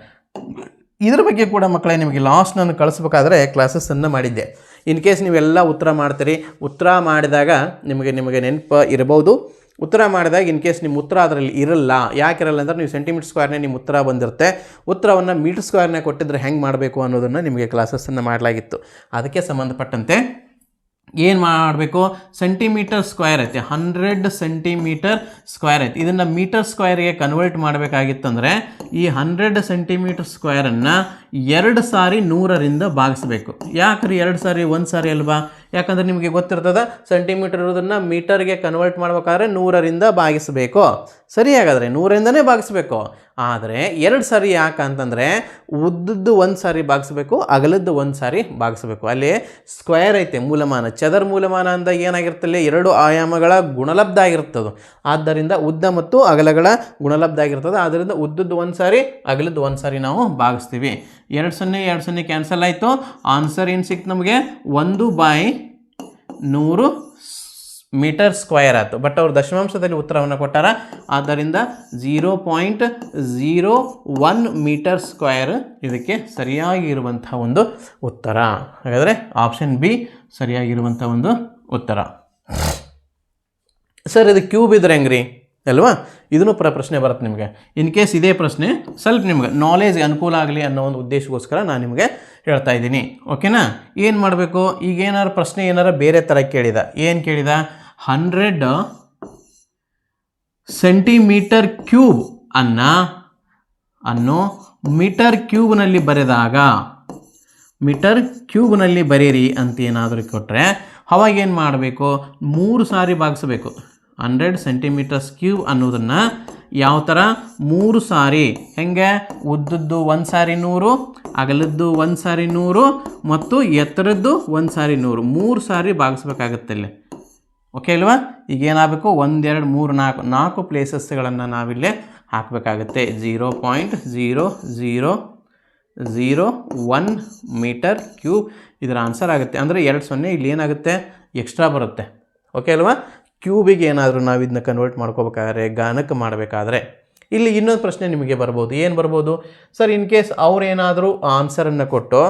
ಇದರ ಬಗ್ಗೆ ಕೂಡ ಮಕ್ಕಳೇ ನಿಮಗೆ ಲಾಸ್ಟ್ ನಾನು ಕಳಿಸ್ಬೇಕಾದ್ರೆ ಕ್ಲಾಸಸ್ಸನ್ನು ಮಾಡಿದ್ದೆ. ಇನ್ ಕೇಸ್ ನೀವೆಲ್ಲ ಉತ್ತರ ಮಾಡ್ತೀರಿ, ಉತ್ತರ ಮಾಡಿದಾಗ ನಿಮಗೆ ನೆನಪು ಇರಬಹುದು. ಉತ್ತರ ಮಾಡಿದಾಗ ಇನ್ ಕೇಸ್ ನಿಮ್ಮ ಉತ್ತರ ಅದರಲ್ಲಿ ಇರಲ್ಲ. ಯಾಕಿರಲ್ಲ ಅಂದರೆ ನೀವು ಸೆಂಟಿಮೀಟರ್ ಸ್ಕ್ವೇರ್ನೇ ನಿಮ್ಮ ಉತ್ತರ ಬಂದಿರುತ್ತೆ. ಉತ್ತರವನ್ನು ಮೀಟರ್ ಸ್ಕ್ವೇರ್ನೇ ಕೊಟ್ಟಿದ್ರೆ ಹೆಂಗೆ ಮಾಡಬೇಕು ಅನ್ನೋದನ್ನು ನಿಮಗೆ ಕ್ಲಾಸಸ್ಸನ್ನು ಮಾಡಲಾಗಿತ್ತು. ಅದಕ್ಕೆ ಸಂಬಂಧಪಟ್ಟಂತೆ ಏನು ಮಾಡಬೇಕು, ಸೆಂಟಿಮೀಟರ್ ಸ್ಕ್ವೇರ್ ಐತೆ, 100 ಸೆಂಟಿಮೀಟರ್ ಸ್ಕ್ವೇರ್ ಐತೆ. ಇದನ್ನು ಮೀಟರ್ ಸ್ಕ್ವೇರ್ಗೆ ಕನ್ವರ್ಟ್ ಮಾಡಬೇಕಾಗಿತ್ತಂದರೆ ಈ 100 ಸೆಂಟಿಮೀಟರ್ ಸ್ಕ್ವೇರನ್ನು 2 ಸಾರಿ 100ರಿಂದ ಭಾಗಿಸಬೇಕು. ಯಾಕ್ರಿ 2 ಸಾರಿ 1 ಸಾರಿ ಅಲ್ವಾ? ಯಾಕಂದರೆ ನಿಮಗೆ ಗೊತ್ತಿರ್ತದೆ ಸೆಂಟಿಮೀಟರ್ ಇರೋದನ್ನು ಮೀಟರ್ಗೆ ಕನ್ವರ್ಟ್ ಮಾಡಬೇಕಾದ್ರೆ 100ರಿಂದ ಭಾಗಿಸಬೇಕು. ಸರಿ, ಹಾಗಾದರೆ 100ರಿಂದನೇ ಭಾಗಿಸ್ಬೇಕು. ಆದರೆ 2 ಸಾರಿ ಯಾಕೆ ಅಂತಂದರೆ ಉದ್ದದ್ದು 1 ಸಾರಿ ಭಾಗಿಸ್ಬೇಕು, ಅಗಲದ್ದು 1 ಸಾರಿ ಭಾಗಿಸ್ಬೇಕು. ಅಲ್ಲಿ ಸ್ಕ್ವೇರ್ ಐತೆ, ಮೂಲಮಾನ, ಚದರ ಮೂಲಮಾನ ಅಂದಾಗ ಏನಾಗಿರ್ತಲ್ಲ 2 ಆಯಾಮಗಳ ಗುಣಲಬ್ಧ ಆಗಿರ್ತದೆ. ಆದ್ದರಿಂದ ಉದ್ದ ಮತ್ತು ಅಗಲಗಳ ಗುಣಲಬ್ಧ ಆಗಿರ್ತದೆ. ಆದ್ದರಿಂದ ಉದ್ದದ್ದು 1 ಸಾರಿ, ಅಗಲದ್ದು 1 ಸಾರಿ ನಾವು ಭಾಗಿಸ್ತೀವಿ. 2 0 2 0 ಕ್ಯಾನ್ಸಲ್ ಆಯಿತು. ಆನ್ಸರ್ ಏನು ಸಿಕ್ತು ನಮಗೆ 1/100 ಮೀಟರ್ ಸ್ಕ್ವಯರ್ ಆಯಿತು. ಬಟ್ ಅವರು ದಶಮಾಂಶದಲ್ಲಿ ಉತ್ತರವನ್ನು ಕೊಟ್ಟಾರ, ಆದ್ದರಿಂದ 0.01 ಮೀಟರ್ ಸ್ಕ್ವಯರ್ ಇದಕ್ಕೆ ಸರಿಯಾಗಿರುವಂಥ ಒಂದು ಉತ್ತರ. ಹಾಗಾದರೆ ಆಪ್ಷನ್ ಬಿ ಸರಿಯಾಗಿರುವಂಥ ಒಂದು ಉತ್ತರ. ಸರ್ ಇದು ಕ್ಯೂಬ್ ಇದ್ರೆ ಹೆಂಗ್ರಿ ಅಲ್ವಾ, ಇದನ್ನು ಪ್ರಶ್ನೆ ಬರುತ್ತೆ ನಿಮಗೆ. ಇನ್ ಕೇಸ್ ಇದೇ ಪ್ರಶ್ನೆ ಸ್ವಲ್ಪ ನಿಮ್ಗೆ ನಾಲೆಜ್ ಅನುಕೂಲ ಆಗಲಿ ಅನ್ನೋ ಒಂದು ಉದ್ದೇಶಕ್ಕೋಸ್ಕರ ನಾನು ನಿಮಗೆ ಹೇಳ್ತಾ ಇದ್ದೀನಿ. ಓಕೆನಾ. ಏನು ಮಾಡಬೇಕು, ಈಗ ಏನಾರು ಪ್ರಶ್ನೆ ಏನಾರು ಬೇರೆ ಥರ ಕೇಳಿದ, ಏನು ಕೇಳಿದ, 100 ಸೆಂಟಿಮೀಟರ್ ಕ್ಯೂಬ್ ಅನ್ನು ಮೀಟರ್ ಕ್ಯೂಬ್ನಲ್ಲಿ ಬರೆದಾಗ ಮೀಟರ್ ಕ್ಯೂಬ್ನಲ್ಲಿ ಬರೀರಿ ಅಂತ ಏನಾದರೂ ಕೊಟ್ಟರೆ ಅವಾಗ ಏನು ಮಾಡಬೇಕು, 3 ಸಾರಿ ಭಾಗಿಸಬೇಕು. 100 ಸೆಂಟಿಮೀಟರ್ಸ್ ಕ್ಯೂಬ್ ಅನ್ನೋದನ್ನು ಯಾವ ಥರ 3 ಸಾರಿ, ಹೆಂಗೆ, ಉದ್ದದ್ದು 1 ಸಾರಿ 100, ಅಗಲದ್ದು 1 ಸಾರಿ 100 ಮತ್ತು ಎತ್ತರದ್ದು 1 ಸಾರಿ 100, 3 ಸಾರಿ ಭಾಗಿಸ್ಬೇಕಾಗತ್ತೆ ಇಲ್ಲಿ. ಓಕೆ ಅಲ್ವಾ. ಈಗ ಏನಾಗಬೇಕು, 1 2 3 4 ಪ್ಲೇಸಸ್ಗಳನ್ನು ನಾವಿಲ್ಲೇ ಹಾಕಬೇಕಾಗತ್ತೆ. 0.0001 ಮೀಟರ್ ಕ್ಯೂಬ್ ಇದರ ಆನ್ಸರ್ ಆಗುತ್ತೆ. ಅಂದರೆ 2 ಇಲ್ಲಿ ಏನಾಗುತ್ತೆ, ಎಕ್ಸ್ಟ್ರಾ ಬರುತ್ತೆ. ಓಕೆ ಅಲ್ವಾ. ಕ್ಯೂಬಿಗೆ ಏನಾದರೂ ನಾವು ಇದನ್ನ ಕನ್ವರ್ಟ್ ಮಾಡ್ಕೋಬೇಕಾದ್ರೆ, ಘನಕ್ಕೆ ಮಾಡಬೇಕಾದ್ರೆ ಇಲ್ಲಿ ಇನ್ನೊಂದು ಪ್ರಶ್ನೆ ನಿಮಗೆ ಬರ್ಬೋದು. ಏನು ಬರ್ಬೋದು, ಸರ್ ಇನ್ ಕೇಸ್ ಅವ್ರೇನಾದರೂ ಆನ್ಸರನ್ನು ಕೊಟ್ಟು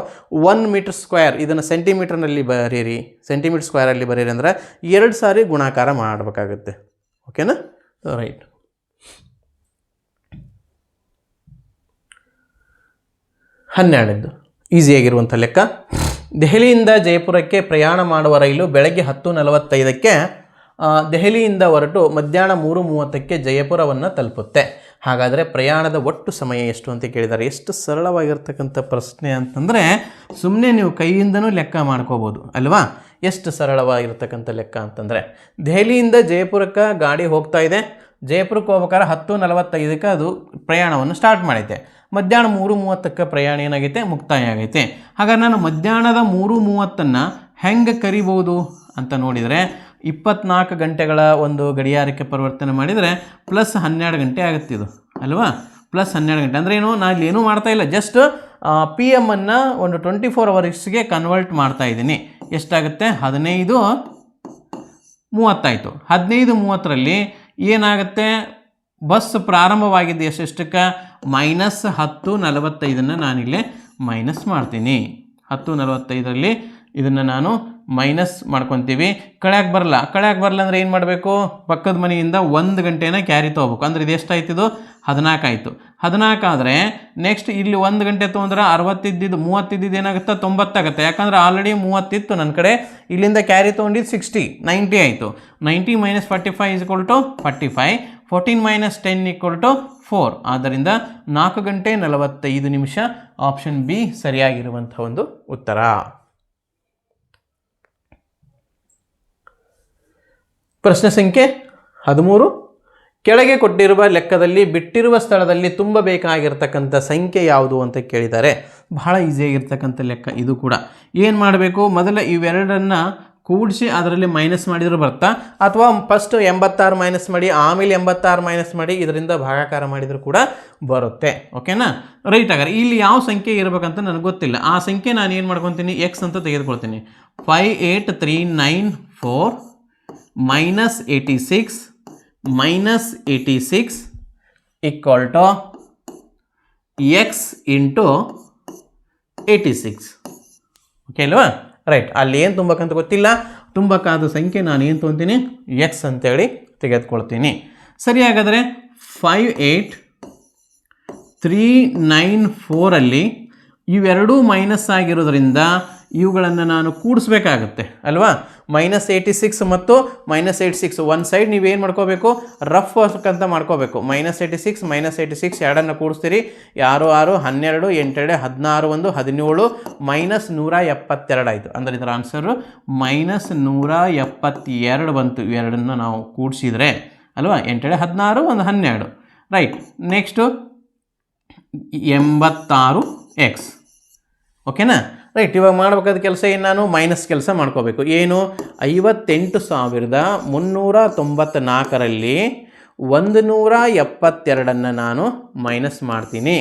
1 ಮೀಟರ್ ಸ್ಕ್ವೇರ್ ಇದನ್ನು ಸೆಂಟಿಮೀಟರ್ನಲ್ಲಿ ಬರೀರಿ, ಸೆಂಟಿಮೀಟರ್ ಸ್ಕ್ವೇರಲ್ಲಿ ಬರೀರಿ ಅಂದರೆ 2 ಸಾರಿ ಗುಣಾಕಾರ ಮಾಡಬೇಕಾಗುತ್ತೆ. ಓಕೆನಾ. ರೈಟ್. ಹನ್ನೆರಡನೇದು ಈಸಿಯಾಗಿರುವಂಥ ಲೆಕ್ಕ. ದೆಹಲಿಯಿಂದ ಜೈಪುರಕ್ಕೆ ಪ್ರಯಾಣ ಮಾಡುವ ರೈಲು ಬೆಳಗ್ಗೆ 10:45ಕ್ಕೆ ದೆಹಲಿಯಿಂದ ಹೊರಟು ಮಧ್ಯಾಹ್ನ 3:30ಕ್ಕೆ ಜಯಪುರವನ್ನು ತಲುಪುತ್ತೆ. ಹಾಗಾದರೆ ಪ್ರಯಾಣದ ಒಟ್ಟು ಸಮಯ ಎಷ್ಟು ಅಂತ ಕೇಳಿದ್ದಾರೆ. ಎಷ್ಟು ಸರಳವಾಗಿರ್ತಕ್ಕಂಥ ಪ್ರಶ್ನೆ ಅಂತಂದರೆ ಸುಮ್ಮನೆ ನೀವು ಕೈಯಿಂದನೂ ಲೆಕ್ಕ ಮಾಡ್ಕೋಬೋದು ಅಲ್ವಾ. ಎಷ್ಟು ಸರಳವಾಗಿರ್ತಕ್ಕಂಥ ಲೆಕ್ಕ ಅಂತಂದರೆ, ದೆಹಲಿಯಿಂದ ಜಯಪುರಕ್ಕೆ ಗಾಡಿ ಹೋಗ್ತಾ ಇದೆ. ಜಯಪುರಕ್ಕೆ ಹೋಗ್ಬೇಕಾದ್ರೆ 10:45ಕ್ಕೆ ಅದು ಪ್ರಯಾಣವನ್ನು ಸ್ಟಾರ್ಟ್ ಮಾಡೈತೆ. ಮಧ್ಯಾಹ್ನ 3:30ಕ್ಕೆ ಪ್ರಯಾಣ ಏನಾಗೈತೆ, ಮುಕ್ತಾಯ ಆಗೈತೆ. ಹಾಗಾದ್ರೆ ನಾನು ಮಧ್ಯಾಹ್ನದ 3:30 ಹೆಂಗೆ ಕರಿಬೋದು ಅಂತ ನೋಡಿದರೆ 24 ಗಂಟೆಗಳ ಒಂದು ಗಡಿಯಾರಕ್ಕೆ ಪರಿವರ್ತನೆ ಮಾಡಿದರೆ ಪ್ಲಸ್ 12 ಗಂಟೆ ಆಗುತ್ತೆ ಇದು ಅಲ್ವಾ. ಪ್ಲಸ್ 12 ಗಂಟೆ ಅಂದರೆ ಏನು, ನಾನು ಇಲ್ಲಿ ಏನೂ ಮಾಡ್ತಾಯಿಲ್ಲ, ಜಸ್ಟ್ PM ಅನ್ನು ಒಂದು 24 ಅವರ್ಸ್ಗೆ ಕನ್ವರ್ಟ್ ಮಾಡ್ತಾ ಇದ್ದೀನಿ. ಎಷ್ಟಾಗುತ್ತೆ, 15:30 ಆಯಿತು. 15:30ರಲ್ಲಿ ಏನಾಗುತ್ತೆ, ಬಸ್ ಪ್ರಾರಂಭವಾಗಿದ್ದು ಎಷ್ಟಕ್ಕೆ, -10:45 ನಾನಿಲ್ಲೇ ಮೈನಸ್ ಮಾಡ್ತೀನಿ. 10:45ರಲ್ಲಿ ಇದನ್ನು ನಾನು ಮೈನಸ್ ಮಾಡ್ಕೊತೀವಿ. ಕಳ್ಯಾಕೆ ಬರಲ್ಲ ಅಂದರೆ ಏನು ಮಾಡಬೇಕು, ಪಕ್ಕದ ಮನೆಯಿಂದ 1 ಗಂಟೆನ ಕ್ಯಾರಿ ತೊಗೋಬೇಕು. ಅಂದರೆ ಇದು ಎಷ್ಟಾಯ್ತು, ಇದು 14 ಆಯಿತು. 14 ಆದರೆ ನೆಕ್ಸ್ಟ್ ಇಲ್ಲಿ 1 ಗಂಟೆ ತೊಗೊಂಡ್ರೆ 60 ಇದ್ದಿದ್ದು 30 ಇದ್ದಿದ್ದು ಏನಾಗುತ್ತೆ, 90 ಆಗುತ್ತೆ. ಯಾಕಂದರೆ ಆಲ್ರೆಡಿ 30 ಇತ್ತು ನನ್ನ ಕಡೆ, ಇಲ್ಲಿಂದ ಕ್ಯಾರಿ ತೊಗೊಂಡಿದ್ದು 60 90 ಆಯಿತು. 90 - 45 = 45, 14 - 10 = 4. ಆದ್ದರಿಂದ 4 ಗಂಟೆ 45 ನಿಮಿಷ. ಆಪ್ಷನ್ ಬಿ ಸರಿಯಾಗಿರುವಂಥ ಒಂದು ಉತ್ತರ. ಪ್ರಶ್ನೆ ಸಂಖ್ಯೆ 13. ಕೆಳಗೆ ಕೊಟ್ಟಿರುವ ಲೆಕ್ಕದಲ್ಲಿ ಬಿಟ್ಟಿರುವ ಸ್ಥಳದಲ್ಲಿ ತುಂಬಬೇಕಾಗಿರ್ತಕ್ಕಂಥ ಸಂಖ್ಯೆ ಯಾವುದು ಅಂತ ಕೇಳಿದ್ದಾರೆ. ಬಹಳ ಈಸಿಯಾಗಿರ್ತಕ್ಕಂಥ ಲೆಕ್ಕ ಇದು ಕೂಡ. ಏನು ಮಾಡಬೇಕು, ಮೊದಲ ಇವೆರಡನ್ನು ಕೂಡಿಸಿ ಅದರಲ್ಲಿ ಮೈನಸ್ ಮಾಡಿದರೂ ಬರ್ತಾ, ಅಥವಾ ಫಸ್ಟ್ 86 ಮೈನಸ್ ಮಾಡಿ ಆಮೇಲೆ 86 ಮೈನಸ್ ಮಾಡಿ ಇದರಿಂದ ಭಾಗಾಕಾರ ಮಾಡಿದರೂ ಕೂಡ ಬರುತ್ತೆ. ಓಕೆನಾ. ರೈಟ್. ಹಾಗಾದ್ರೆ ಇಲ್ಲಿ ಯಾವ ಸಂಖ್ಯೆ ಇರಬೇಕಂತ ನನಗೆ ಗೊತ್ತಿಲ್ಲ. ಆ ಸಂಖ್ಯೆ ನಾನು ಏನು ಮಾಡ್ಕೊತೀನಿ, ಎಕ್ಸ್ ಅಂತ ತೆಗೆದುಕೊಳ್ತೀನಿ. 58394 -86 = x × 86. ಓಕೆ ಅಲ್ವಾ. ರೈಟ್. ಅಲ್ಲಿ ಏನು ತುಂಬಬೇಕಂತ ಗೊತ್ತಿಲ್ಲ, ತುಂಬಕ್ಕಾದ ಸಂಖ್ಯೆ ನಾನು ಏನು ತೊಗೊತೀನಿ, ಎಕ್ಸ್ ಅಂತೇಳಿ ತೆಗೆದುಕೊಳ್ತೀನಿ. ಸರಿ. ಹಾಗಾದರೆ 58394ಅಲ್ಲಿ ಇವೆರಡೂ ಮೈನಸ್ ಆಗಿರೋದ್ರಿಂದ ಇವುಗಳನ್ನು ನಾನು ಕೂಡಿಸ್ಬೇಕಾಗತ್ತೆ ಅಲ್ವಾ. -86 ಮತ್ತು -86 ಒಂದು ಸೈಡ್ ನೀವೇನು ಮಾಡ್ಕೋಬೇಕು, ರಫ್ ವರ್ಕ್ ಅಂತ ಮಾಡ್ಕೋಬೇಕು. -86 -86 ಎರಡನ್ನು ಕೂಡಿಸ್ತೀರಿ, 6 6 12 8 16 1 17 -172 ಆಯಿತು. ಅಂದರೆ ಇದರ ಆನ್ಸರು -172 ಬಂತು. ಇವೆರಡನ್ನು ನಾವು ಕೂಡಿಸಿದರೆ ಅಲ್ವಾ. 8 16 1 12. ರೈಟ್. Next 86x. ಓಕೆನಾ. ರೈಟ್. ಇವಾಗ ಮಾಡಬೇಕಾದ ಕೆಲಸ ಏನು, ನಾನು ಮೈನಸ್ ಕೆಲಸ ಮಾಡ್ಕೋಬೇಕು. ಏನು, 58,394ರಲ್ಲಿ 172 ನಾನು ಮೈನಸ್ ಮಾಡ್ತೀನಿ.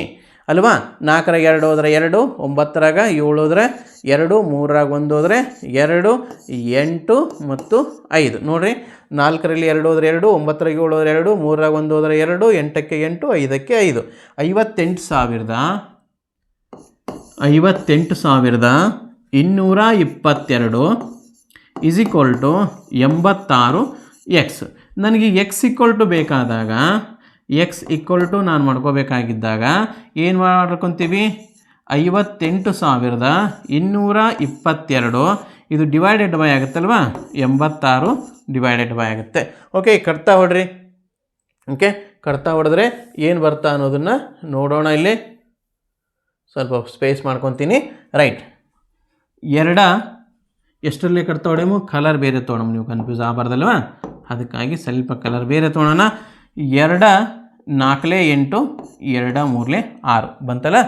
ಅಲ್ವಾ? 4ರಾಗ 2 ಹೋದ್ರೆ 2, 9ರಾಗ 7 ಹೋದ್ರೆ 2, 3ರಾಗ 1 ಹೋದ್ರೆ 2, 8 ಮತ್ತು 5 ನೋಡಿರಿ. 4ರಲ್ಲಿ 2 ಹೋದ್ರೆ 2, 9ರಾಗ 7 ಹೋದ್ರೆ 2, 3ರಾಗ 1 ಹೋದ್ರೆ 2, 8ಕ್ಕೆ 8, 5ಕ್ಕೆ 5, 58,222 ಇಸ್ ಈಕ್ವಲ್ ಟು 86x. ನನಗೆ ಎಕ್ಸ್ ಈಕ್ವಲ್ ಟು ಬೇಕಾದಾಗ, ಎಕ್ಸ್ ಈಕ್ವಲ್ ಟು ನಾನು ಮಾಡ್ಕೋಬೇಕಾಗಿದ್ದಾಗ ಏನು ಮಾಡ್ಕೊತೀವಿ? 58,222 ಇದು ಡಿವೈಡೆಡ್ ಬೈ ಆಗುತ್ತಲ್ವಾ? 86 ಡಿವೈಡೆಡ್ ಬೈ ಆಗುತ್ತೆ. ಓಕೆ, ಕಟ್ತಾ ಹೊಡ್ರಿ. ಓಕೆ, ಕಟ್ತಾ ಹೊಡೆದ್ರೆ ಏನು ಬರ್ತಾ ಅನ್ನೋದನ್ನು ನೋಡೋಣ. ಇಲ್ಲಿ ಸ್ವಲ್ಪ ಸ್ಪೇಸ್ ಮಾಡ್ಕೊತೀನಿ. ರೈಟ್, 2 ಎಷ್ಟರಲ್ಲಿ ಕಟ್ತಾ ಹೊಡೆಮು? ಕಲರ್ ಬೇರೆ ತೊಗೊಳಮ್, ನೀವು ಕನ್ಫ್ಯೂಸ್ ಆಗಬಾರ್ದಲ್ವ? ಅದಕ್ಕಾಗಿ ಸ್ವಲ್ಪ ಕಲರ್ ಬೇರೆ ತೊಗೊಳೋಣ. 2 4 8, 2 3 6 ಬಂತಲ್ಲ.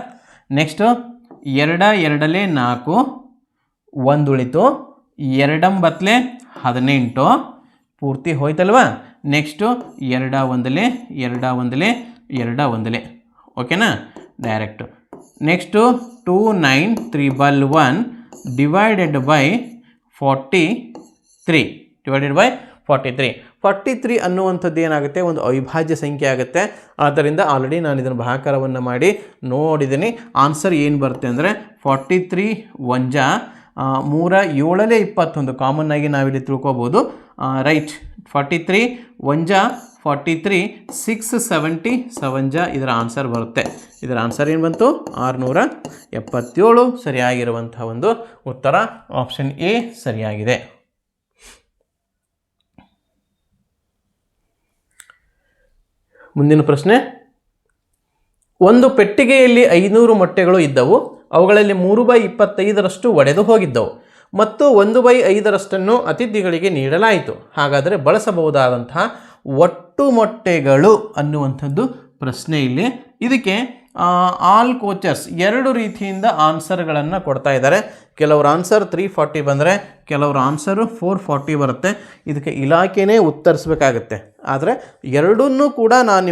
ನೆಕ್ಸ್ಟು 2 2 4, 1 ಉಳಿತು. 2 9 18 ಪೂರ್ತಿ ಹೋಯ್ತಲ್ವ. ನೆಕ್ಸ್ಟು 2 1 2 1 2 1 ಓಕೆನಾ? Direct. Next 2 9 3 1 divided by 43 divided by 43 ಅನ್ನುವಂಥದ್ದು ಏನಾಗುತ್ತೆ? ಒಂದು ಅವಿಭಾಜ್ಯ ಸಂಖ್ಯೆ ಆಗುತ್ತೆ. ಆದ್ದರಿಂದ ಆಲ್ರೆಡಿ ನಾನು ಇದನ್ನು ಭಾಗಾಕಾರವನ್ನು ಮಾಡಿ ನೋಡಿದ್ದೀನಿ. ಆನ್ಸರ್ ಏನು ಬರುತ್ತೆ ಅಂದರೆ 43 1 3 7 21 ಕಾಮನ್ ಆಗಿ ನಾವಿಲ್ಲಿ ತಿಳ್ಕೊಬೋದು. ರೈಟ್, 43 1 43 677 ಇದರ ಆನ್ಸರ್ ಬರುತ್ತೆ. ಇದರ ಆನ್ಸರ್ ಏನು ಬಂತು? 677 ಸರಿಯಾಗಿರುವಂಥ ಒಂದು ಉತ್ತರ ಆಪ್ಷನ್ ಎ ಸರಿಯಾಗಿದೆ. ಮುಂದಿನ ಪ್ರಶ್ನೆ, ಒಂದು ಪೆಟ್ಟಿಗೆಯಲ್ಲಿ 500 ಮೊಟ್ಟೆಗಳು ಇದ್ದವು. ಅವುಗಳಲ್ಲಿ 3/25 ಒಡೆದು ಹೋಗಿದ್ದವು ಮತ್ತು 1/5 ಅತಿಥಿಗಳಿಗೆ ನೀಡಲಾಯಿತು. ಹಾಗಾದರೆ ಬಳಸಬಹುದಾದಂತಹ ಒಟ್ಟು ಮೊಟ್ಟೆಗಳು ಅನ್ನುವಂಥದ್ದು ಪ್ರಶ್ನೆ ಇಲ್ಲಿ. ಇದಕ್ಕೆ ಆಲ್ ಕೋಚರ್ಸ್ 2 ರೀತಿಯಿಂದ ಆನ್ಸರ್ಗಳನ್ನು ಕೊಡ್ತಾ ಇದ್ದಾರೆ. ಕೆಲವ್ರ ಆನ್ಸರ್ 340 ಬಂದರೆ ಕೆಲವ್ರ ಆನ್ಸರು 440 ಬರುತ್ತೆ. ಇದಕ್ಕೆ ಇಲಾಖೆನೇ ಉತ್ತರಿಸಬೇಕಾಗತ್ತೆ. ಆದರೆ ಎರಡನ್ನೂ ಕೂಡ ನಾನು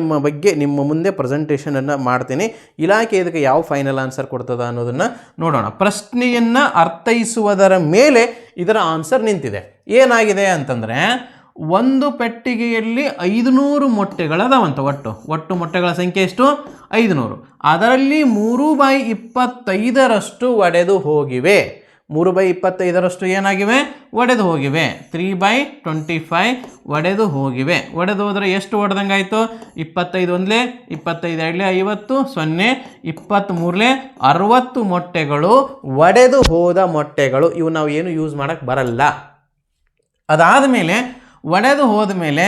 ನಿಮ್ಮ ಮುಂದೆ ಪ್ರೆಸೆಂಟೇಷನನ್ನು ಮಾಡ್ತೀನಿ. ಇಲಾಖೆ ಇದಕ್ಕೆ ಯಾವ ಫೈನಲ್ ಆನ್ಸರ್ ಕೊಡ್ತದ ಅನ್ನೋದನ್ನು ನೋಡೋಣ. ಪ್ರಶ್ನೆಯನ್ನು ಅರ್ಥೈಸುವುದರ ಮೇಲೆ ಇದರ ಆನ್ಸರ್ ನಿಂತಿದೆ. ಏನಾಗಿದೆ ಅಂತಂದರೆ, ಒಂದು ಪೆಟ್ಟಿಗೆಯಲ್ಲಿ 500 ಮೊಟ್ಟೆಗಳದಾವಂತ. ಒಟ್ಟು ಮೊಟ್ಟೆಗಳ ಸಂಖ್ಯೆ ಎಷ್ಟು? 500. ಅದರಲ್ಲಿ 3/25 ಒಡೆದು ಹೋಗಿವೆ. 3/25 ಏನಾಗಿವೆ? ಒಡೆದು ಹೋಗಿವೆ. 3/25 ಒಡೆದು ಹೋಗಿವೆ. ಒಡೆದು ಹೋದರೆ ಎಷ್ಟು ಒಡೆದಂಗಾಯಿತು? 25 1 25 2 50 0 23 60 ಮೊಟ್ಟೆಗಳು ಒಡೆದು ಹೋದ ಮೊಟ್ಟೆಗಳು. ಇವು ನಾವು ಏನು ಯೂಸ್ ಮಾಡೋಕ್ಕೆ ಬರಲ್ಲ. ಅದಾದ ಮೇಲೆ ಒಡೆದು ಹೋದ ಮೇಲೆ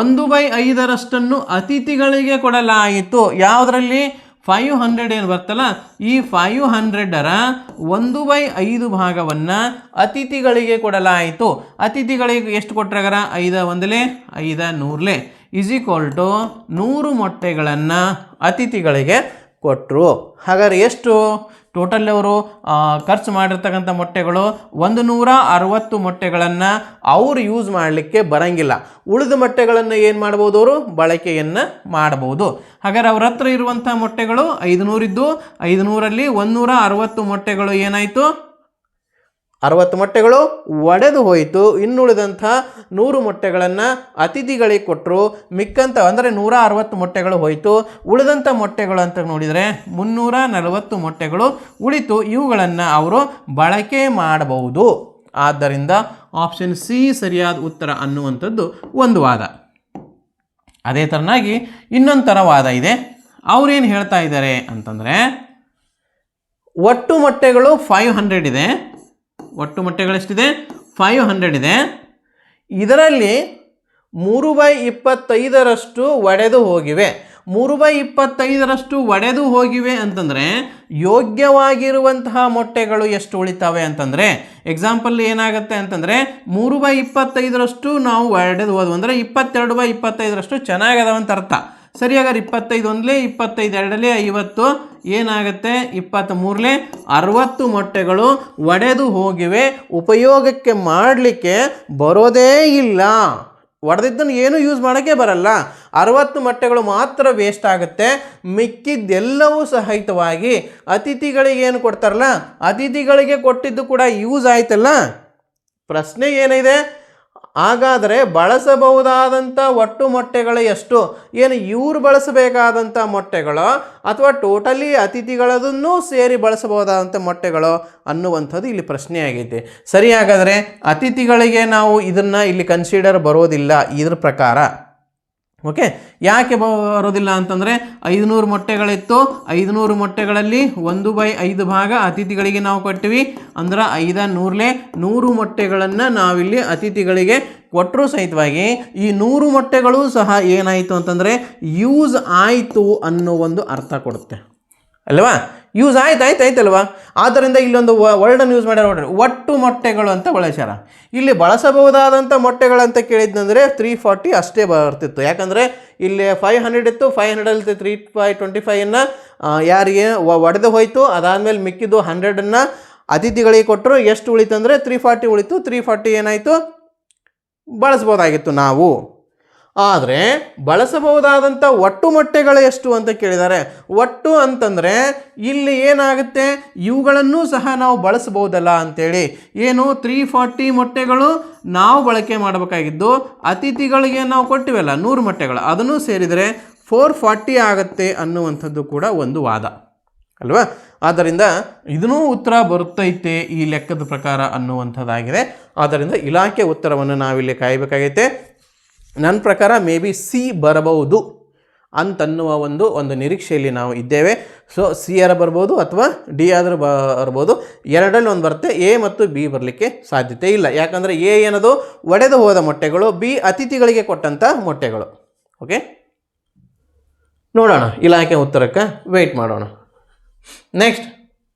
1/5 ಅತಿಥಿಗಳಿಗೆ ಕೊಡಲಾಯಿತು. ಯಾವುದರಲ್ಲಿ? 500 ಏನು ಬರ್ತಲ್ಲ, ಈ 500ರ 1/5 ಭಾಗವನ್ನು ಅತಿಥಿಗಳಿಗೆ ಕೊಡಲಾಯಿತು. ಅತಿಥಿಗಳಿಗೆ ಎಷ್ಟು ಕೊಟ್ಟರಾಗರ? 5 1 5 100 ಇಸ್ ಈಕ್ವಲ್ ಟು 100 ಮೊಟ್ಟೆಗಳನ್ನು ಅತಿಥಿಗಳಿಗೆ ಕೊಟ್ಟರು. ಹಾಗಾದ್ರೆ ಎಷ್ಟು ಟೋಟಲ್ ಅವರು ಖರ್ಚು ಮಾಡಿರ್ತಕ್ಕಂಥ ಮೊಟ್ಟೆಗಳು? 160 ಮೊಟ್ಟೆಗಳನ್ನು ಅವರು ಯೂಸ್ ಮಾಡಲಿಕ್ಕೆ ಬರಂಗಿಲ್ಲ. ಉಳಿದ ಮೊಟ್ಟೆಗಳನ್ನು ಏನು ಮಾಡ್ಬೋದು? ಅವರು ಬಳಕೆಯನ್ನು ಮಾಡಬಹುದು. ಹಾಗಾದ್ರೆ ಅವ್ರ ಹತ್ರ ಇರುವಂಥ ಮೊಟ್ಟೆಗಳು 500 ಇದ್ದು, 500ರಲ್ಲಿ 160 ಮೊಟ್ಟೆಗಳು ಏನಾಯಿತು? 60 ಮೊಟ್ಟೆಗಳು ಒಡೆದು ಹೋಯಿತು. ಇನ್ನುಳಿದಂಥ 100 ಮೊಟ್ಟೆಗಳನ್ನು ಅತಿಥಿಗಳಿಗೆ ಕೊಟ್ಟರು. ಮಿಕ್ಕಂತ ಅಂದರೆ 160 ಮೊಟ್ಟೆಗಳು ಹೋಯಿತು. ಉಳಿದಂಥ ಮೊಟ್ಟೆಗಳು ಅಂತ ನೋಡಿದರೆ 340 ಮೊಟ್ಟೆಗಳು ಉಳಿತು. ಇವುಗಳನ್ನು ಅವರು ಬಳಕೆ ಮಾಡಬಹುದು. ಆದ್ದರಿಂದ ಆಪ್ಷನ್ ಸಿ ಸರಿಯಾದ ಉತ್ತರ ಅನ್ನುವಂಥದ್ದು ಒಂದು ವಾದ. ಅದೇ ಥರನಾಗಿ ಇನ್ನೊಂದು ಥರ ವಾದ ಇದೆ. ಅವ್ರೇನು ಹೇಳ್ತಾ ಇದ್ದಾರೆ ಅಂತಂದರೆ, ಒಟ್ಟು ಮೊಟ್ಟೆಗಳು 500 ಇದೆ. ಒಟ್ಟು ಮೊಟ್ಟೆಗಳೆಷ್ಟಿದೆ? 500 ಇದೆ. ಇದರಲ್ಲಿ 3/25 ಒಡೆದು ಹೋಗಿವೆ. 3/25 ಒಡೆದು ಹೋಗಿವೆ ಅಂತಂದರೆ ಯೋಗ್ಯವಾಗಿರುವಂತಹ ಮೊಟ್ಟೆಗಳು ಎಷ್ಟು ಉಳಿತಾವೆ ಅಂತಂದರೆ, ಎಕ್ಸಾಂಪಲ್ ಏನಾಗುತ್ತೆ ಅಂತಂದರೆ 3/25 ನಾವು ಒಡೆದು ಹೋದ್ವು ಅಂದರೆ 22/25 ಚೆನ್ನಾಗದವಂತ ಅರ್ಥ. ಸರಿಯಾಗಿ 25 1 25 2 50 ಏನಾಗುತ್ತೆ? 23 60 ಮೊಟ್ಟೆಗಳು ಒಡೆದು ಹೋಗಿವೆ. ಉಪಯೋಗಕ್ಕೆ ಮಾಡಲಿಕ್ಕೆ ಬರೋದೇ ಇಲ್ಲ. ಹೊಡೆದಿದ್ದನ್ನು ಏನೂ ಯೂಸ್ ಮಾಡೋಕ್ಕೆ ಬರಲ್ಲ. 60 ಮೊಟ್ಟೆಗಳು ಮಾತ್ರ ವೇಸ್ಟ್ ಆಗುತ್ತೆ. ಮಿಕ್ಕಿದ್ದೆಲ್ಲವೂ ಸಹಿತವಾಗಿ ಅತಿಥಿಗಳಿಗೆ ಏನು ಕೊಡ್ತಾರಲ್ಲ, ಅತಿಥಿಗಳಿಗೆ ಕೊಟ್ಟಿದ್ದು ಕೂಡ ಯೂಸ್ ಆಯ್ತಲ್ಲ. ಪ್ರಶ್ನೆ ಏನಿದೆ, ಹಾಗಾದರೆ ಬಳಸಬಹುದಾದಂಥ ಒಟ್ಟು ಮೊಟ್ಟೆಗಳು ಎಷ್ಟು? ಏನು ಇವ್ರು ಬಳಸಬೇಕಾದಂಥ ಮೊಟ್ಟೆಗಳೋ ಅಥವಾ ಟೋಟಲಿ ಅತಿಥಿಗಳದನ್ನು ಸೇರಿ ಬಳಸಬಹುದಾದಂಥ ಮೊಟ್ಟೆಗಳೋ ಅನ್ನುವಂಥದ್ದು ಇಲ್ಲಿ ಪ್ರಶ್ನೆ ಆಗೈತೆ. ಸರಿ, ಹಾಗಾದರೆ ಅತಿಥಿಗಳಿಗೆ ನಾವು ಇದನ್ನು ಇಲ್ಲಿ ಕನ್ಸಿಡರ್ ಬರೋದಿಲ್ಲ ಇದ್ರ ಪ್ರಕಾರ. ಓಕೆ, ಯಾಕೆ ಬರೋದಿಲ್ಲ ಅಂತಂದರೆ 500 ಮೊಟ್ಟೆಗಳಿತ್ತು. 500 ಮೊಟ್ಟೆಗಳಲ್ಲಿ 1/5 ಭಾಗ ಅತಿಥಿಗಳಿಗೆ ನಾವು ಕೊಟ್ಟಿವಿ. ಅಂದ್ರೆ 5 100 ಮೊಟ್ಟೆಗಳನ್ನು ನಾವಿಲ್ಲಿ ಅತಿಥಿಗಳಿಗೆ ಕೊಟ್ಟರೂ ಸಹಿತವಾಗಿ ಈ 100 ಮೊಟ್ಟೆಗಳು ಸಹ ಏನಾಯಿತು ಅಂತಂದರೆ ಯೂಸ್ ಆಯಿತು ಅನ್ನೋ ಒಂದು ಅರ್ಥ ಕೊಡುತ್ತೆ ಅಲ್ವಾ. ಯೂಸ್ ಆಯ್ತಲ್ವಾ. ಆದ್ದರಿಂದ ಇಲ್ಲೊಂದು ವರ್ಡನ್ನು ಯೂಸ್ ಮಾಡ್ಯಾರ ನೋಡ್ರಿ, ಒಟ್ಟು ಮೊಟ್ಟೆಗಳು ಅಂತ ಬಳಸ್ಯಾರ. ಇಲ್ಲಿ ಬಳಸಬಹುದಾದಂಥ ಮೊಟ್ಟೆಗಳಂತ ಕೇಳಿದ್ನಂದರೆ 340 ಅಷ್ಟೇ ಬರ್ತಿತ್ತು. ಯಾಕಂದರೆ ಇಲ್ಲಿ 500 ಇತ್ತು. 500 3/25 ಯಾರಿಗೆ ಒಡೆದು ಹೋಯಿತು. ಅದಾದಮೇಲೆ ಮಿಕ್ಕಿದ್ದು 100 ಅತಿಥಿಗಳಿಗೆ ಕೊಟ್ಟರು. ಎಷ್ಟು ಉಳಿತು ಅಂದರೆ 340 ಉಳಿತು. 340 ಏನಾಯಿತು, ಬಳಸ್ಬೋದಾಗಿತ್ತು ನಾವು. ಆದರೆ ಬಳಸಬಹುದಾದಂಥ ಒಟ್ಟು ಮೊಟ್ಟೆಗಳು ಎಷ್ಟು ಅಂತ ಕೇಳಿದ್ದಾರೆ. ಒಟ್ಟು ಅಂತಂದರೆ ಇಲ್ಲಿ ಏನಾಗುತ್ತೆ, ಇವುಗಳನ್ನೂ ಸಹ ನಾವು ಬಳಸಬಹುದಲ್ಲ ಅಂಥೇಳಿ. ಏನು 340 ಮೊಟ್ಟೆಗಳು ನಾವು ಬಳಕೆ ಮಾಡಬೇಕಾಗಿದ್ದು, ಅತಿಥಿಗಳಿಗೆ ನಾವು ಕೊಟ್ಟಿವಲ್ಲ 100 ಮೊಟ್ಟೆಗಳು, ಅದನ್ನು ಸೇರಿದರೆ 440 ಆಗುತ್ತೆ ಅನ್ನುವಂಥದ್ದು ಕೂಡ ಒಂದು ವಾದ ಅಲ್ವಾ. ಆದ್ದರಿಂದ ಇದನ್ನೂ ಉತ್ತರ ಬರುತ್ತೈತೆ ಈ ಲೆಕ್ಕದ ಪ್ರಕಾರ ಅನ್ನುವಂಥದ್ದಾಗಿದೆ. ಆದ್ದರಿಂದ ಇಲಾಖೆ ಉತ್ತರವನ್ನು ನಾವಿಲ್ಲಿ ಕಾಯಬೇಕಾಗೈತೆ. ನನ್ನ ಪ್ರಕಾರ ಮೇ ಬಿ ಸಿ ಬರಬಹುದು ಅಂತನ್ನುವ ಒಂದು ನಿರೀಕ್ಷೆಯಲ್ಲಿ ನಾವು ಇದ್ದೇವೆ. ಸೊ ಸಿ ಆರ ಬರ್ಬೋದು ಅಥವಾ ಡಿ ಆದರೂ ಬರ್ಬೋದು. ಎರಡರಲ್ಲಿ ಒಂದು ಬರುತ್ತೆ. ಎ ಮತ್ತು ಬಿ ಬರಲಿಕ್ಕೆ ಸಾಧ್ಯತೆ ಇಲ್ಲ. ಯಾಕಂದರೆ ಎ ಏನದು ಒಡೆದು ಹೋದ ಮೊಟ್ಟೆಗಳು, ಬಿ ಅತಿಥಿಗಳಿಗೆ ಕೊಟ್ಟಂಥ ಮೊಟ್ಟೆಗಳು. ಓಕೆ, ನೋಡೋಣ ಇಲಾಖೆ ಉತ್ತರಕ್ಕೆ ವೆಯ್ಟ್ ಮಾಡೋಣ. ನೆಕ್ಸ್ಟ್,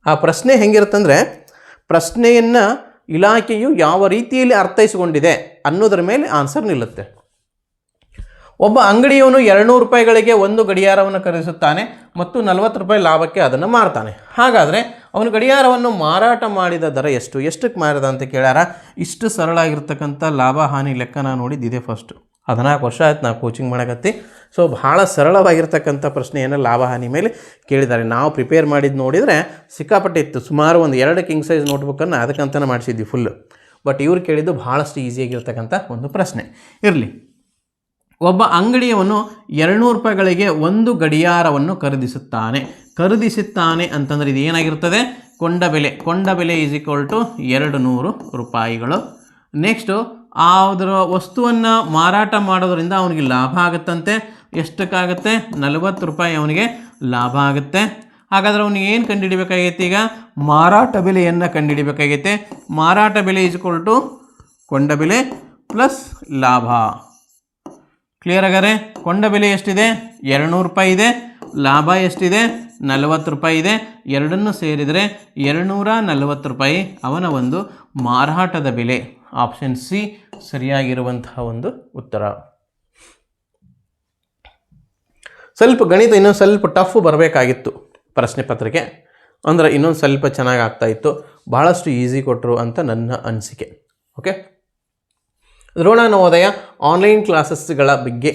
ಆ ಪ್ರಶ್ನೆ ಹೆಂಗಿರುತ್ತಂದರೆ, ಪ್ರಶ್ನೆಯನ್ನು ಇಲಾಖೆಯು ಯಾವ ರೀತಿಯಲ್ಲಿ ಅರ್ಥೈಸಿಕೊಂಡಿದೆ ಅನ್ನೋದ್ರ ಮೇಲೆ ಆನ್ಸರ್ ನಿಲ್ಲುತ್ತೆ. ಒಬ್ಬ ಅಂಗಡಿಯವನು 200 ರೂಪಾಯಿಗಳಿಗೆ ಒಂದು ಗಡಿಯಾರವನ್ನು ಖರೀದಿಸುತ್ತಾನೆ ಮತ್ತು 40 ರೂಪಾಯಿ ಲಾಭಕ್ಕೆ ಅದನ್ನು ಮಾರ್ತಾನೆ. ಹಾಗಾದರೆ ಅವನು ಗಡಿಯಾರವನ್ನು ಮಾರಾಟ ಮಾಡಿದ ದರ ಎಷ್ಟಕ್ಕೆ ಮಾರಿದ ಅಂತ ಕೇಳ್ಯಾರ. ಇಷ್ಟು ಸರಳ ಆಗಿರ್ತಕ್ಕಂಥ ಲಾಭ ಹಾನಿ ಲೆಕ್ಕ ನಾನು ನೋಡಿದ್ದಿದೆ ಫಸ್ಟು. 14 ವರ್ಷ ಆಯ್ತು ನಾವು ಕೋಚಿಂಗ್ ಮಾಡಕತ್ತಿ. ಸೊ ಭಾಳ ಸರಳವಾಗಿರ್ತಕ್ಕಂಥ ಪ್ರಶ್ನೆಯನ್ನು ಲಾಭ ಹಾನಿ ಮೇಲೆ ಕೇಳಿದ್ದಾರೆ. ನಾವು ಪ್ರಿಪೇರ್ ಮಾಡಿದ್ದು ನೋಡಿದರೆ ಸಿಕ್ಕಾಪಟ್ಟೆ ಇತ್ತು. ಸುಮಾರು ಒಂದು 2 ಕಿಂಗ್ ಸೈಜ್ ನೋಟ್ಬುಕ್ಕನ್ನು ಅದಕ್ಕಂತಲೇ ಮಾಡಿಸಿದ್ವಿ ಫುಲ್ಲು. ಬಟ್ ಇವ್ರು ಕೇಳಿದ್ದು ಭಾಳಷ್ಟು ಈಸಿಯಾಗಿರ್ತಕ್ಕಂಥ ಒಂದು ಪ್ರಶ್ನೆ. ಇರಲಿ, ಒಬ್ಬ ಅಂಗಡಿಯವನು 200 ರೂಪಾಯಿಗಳಿಗೆ ಒಂದು ಗಡಿಯಾರವನ್ನು ಖರೀದಿಸುತ್ತಾನೆ ಅಂತಂದರೆ ಇದು ಏನಾಗಿರ್ತದೆ, ಕೊಂಡ ಬೆಲೆ ಈಸ್ ಈಕ್ವಲ್ ಟು 200 ರೂಪಾಯಿಗಳು. ನೆಕ್ಸ್ಟು ಅದರ ವಸ್ತುವನ್ನು ಮಾರಾಟ ಮಾಡೋದರಿಂದ ಅವನಿಗೆ ಲಾಭ ಆಗುತ್ತಂತೆ. ಎಷ್ಟಕ್ಕಾಗುತ್ತೆ, 40 ರೂಪಾಯಿ ಅವನಿಗೆ ಲಾಭ ಆಗುತ್ತೆ. ಹಾಗಾದರೆ ಅವನಿಗೆ ಏನು ಕಂಡುಹಿಡಿಬೇಕಾಗೈತೆ, ಈಗ ಮಾರಾಟ ಬೆಲೆಯನ್ನು ಕಂಡುಹಿಡಿಬೇಕಾಗೈತೆ. ಮಾರಾಟ ಬೆಲೆ ಈಸ್ ಈಕ್ವಲ್ ಟು ಕೊಂಡ ಬೆಲೆ ಪ್ಲಸ್ ಲಾಭ. ಕ್ಲಿಯರ್ ಆಗಾರೆ, ಕೊಂಡ ಬೆಲೆ ಎಷ್ಟಿದೆ, 200 ರೂಪಾಯಿ ಇದೆ. ಲಾಭ ಎಷ್ಟಿದೆ, 40 ರೂಪಾಯಿ ಇದೆ. ಎರಡನ್ನು ಸೇರಿದರೆ 240 ರೂಪಾಯಿ ಅವನ ಒಂದು ಮಾರಾಟದ ಬೆಲೆ. ಆಪ್ಷನ್ ಸಿ ಸರಿಯಾಗಿರುವಂತಹ ಒಂದು ಉತ್ತರ. ಸ್ವಲ್ಪ ಗಣಿತ ಇನ್ನೊಂದು ಸ್ವಲ್ಪ ಟಫ್ ಬರಬೇಕಾಗಿತ್ತು ಪ್ರಶ್ನೆ ಪತ್ರಿಕೆ, ಅಂದರೆ ಇನ್ನೊಂದು ಸ್ವಲ್ಪ ಚೆನ್ನಾಗಿ ಆಗ್ತಾಯಿತ್ತು. ಭಾಳಷ್ಟು ಈಸಿ ಕೊಟ್ಟರು ಅಂತ ನನ್ನ ಅನಿಸಿಕೆ. ಓಕೆ, ದ್ರೋಣ ನವೋದಯ ಆನ್ಲೈನ್ ಕ್ಲಾಸಸ್ಗಳ ಬಗ್ಗೆ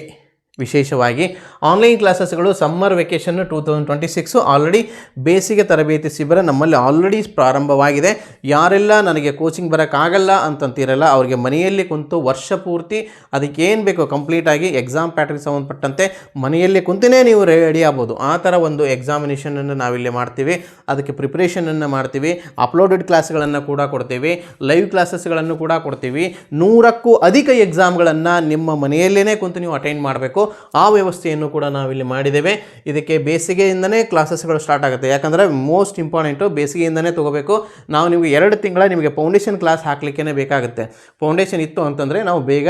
ವಿಶೇಷವಾಗಿ ಆನ್ಲೈನ್ ಕ್ಲಾಸಸ್ಗಳು ಸಮ್ಮರ್ ವೆಕೇಷನ್ 2026 ಆಲ್ರೆಡಿ ಬೇಸಿಗೆ ತರಬೇತಿ ಶಿಬಿರ ನಮ್ಮಲ್ಲಿ ಆಲ್ರೆಡಿ ಪ್ರಾರಂಭವಾಗಿದೆ. ಯಾರೆಲ್ಲ ನನಗೆ ಕೋಚಿಂಗ್ ಬರೋಕ್ಕಾಗಲ್ಲ ಅಂತಂತೀರಲ್ಲ ಅವರಿಗೆ ಮನೆಯಲ್ಲಿ ಕುಂತು ವರ್ಷ ಪೂರ್ತಿ ಅದಕ್ಕೇನು ಬೇಕು ಕಂಪ್ಲೀಟಾಗಿ ಎಕ್ಸಾಮ್ ಪ್ಯಾಟ್ರಿಗೆ ಸಂಬಂಧಪಟ್ಟಂತೆ ಮನೆಯಲ್ಲಿ ಕುಂತೇ ನೀವು ರೆಡಿ ಆಗ್ಬೋದು. ಆ ಥರ ಒಂದು ಎಕ್ಸಾಮಿನೇಷನನ್ನು ನಾವಿಲ್ಲಿ ಮಾಡ್ತೀವಿ. ಅದಕ್ಕೆ ಪ್ರಿಪ್ರೇಷನನ್ನು ಮಾಡ್ತೀವಿ. ಅಪ್ಲೋಡೆಡ್ ಕ್ಲಾಸ್ಗಳನ್ನು ಕೂಡ ಕೊಡ್ತೀವಿ. ಲೈವ್ ಕ್ಲಾಸಸ್ಗಳನ್ನು ಕೂಡ ಕೊಡ್ತೀವಿ. 100ಕ್ಕೂ ಅಧಿಕ ಎಕ್ಸಾಮ್ಗಳನ್ನು ನಿಮ್ಮ ಮನೆಯಲ್ಲೇ ಕುಂತು ನೀವು ಅಟೆಂಡ್ ಮಾಡಬೇಕು. ಆ ವ್ಯವಸ್ಥೆಯನ್ನು ಕೂಡ ನಾವಿಲ್ಲಿ ಮಾಡಿದ್ದೇವೆ. ಇದಕ್ಕೆ ಬೇಸಿಗೆಯಿಂದನೇ ಕ್ಲಾಸಸ್ಗಳು ಸ್ಟಾರ್ಟ್ ಆಗುತ್ತೆ. ಯಾಕಂದರೆ ಮೋಸ್ಟ್ ಇಂಪಾರ್ಟೆಂಟು ಬೇಸಿಗೆಯಿಂದನೇ ತೊಗೋಬೇಕು. ನಾವು ನಿಮಗೆ 2 ತಿಂಗಳ ನಿಮಗೆ ಫೌಂಡೇಶನ್ ಕ್ಲಾಸ್ ಹಾಕಲಿಕ್ಕೇ ಬೇಕಾಗುತ್ತೆ. ಫೌಂಡೇಶನ್ ಇತ್ತು ಅಂತಂದರೆ ನಾವು ಬೇಗ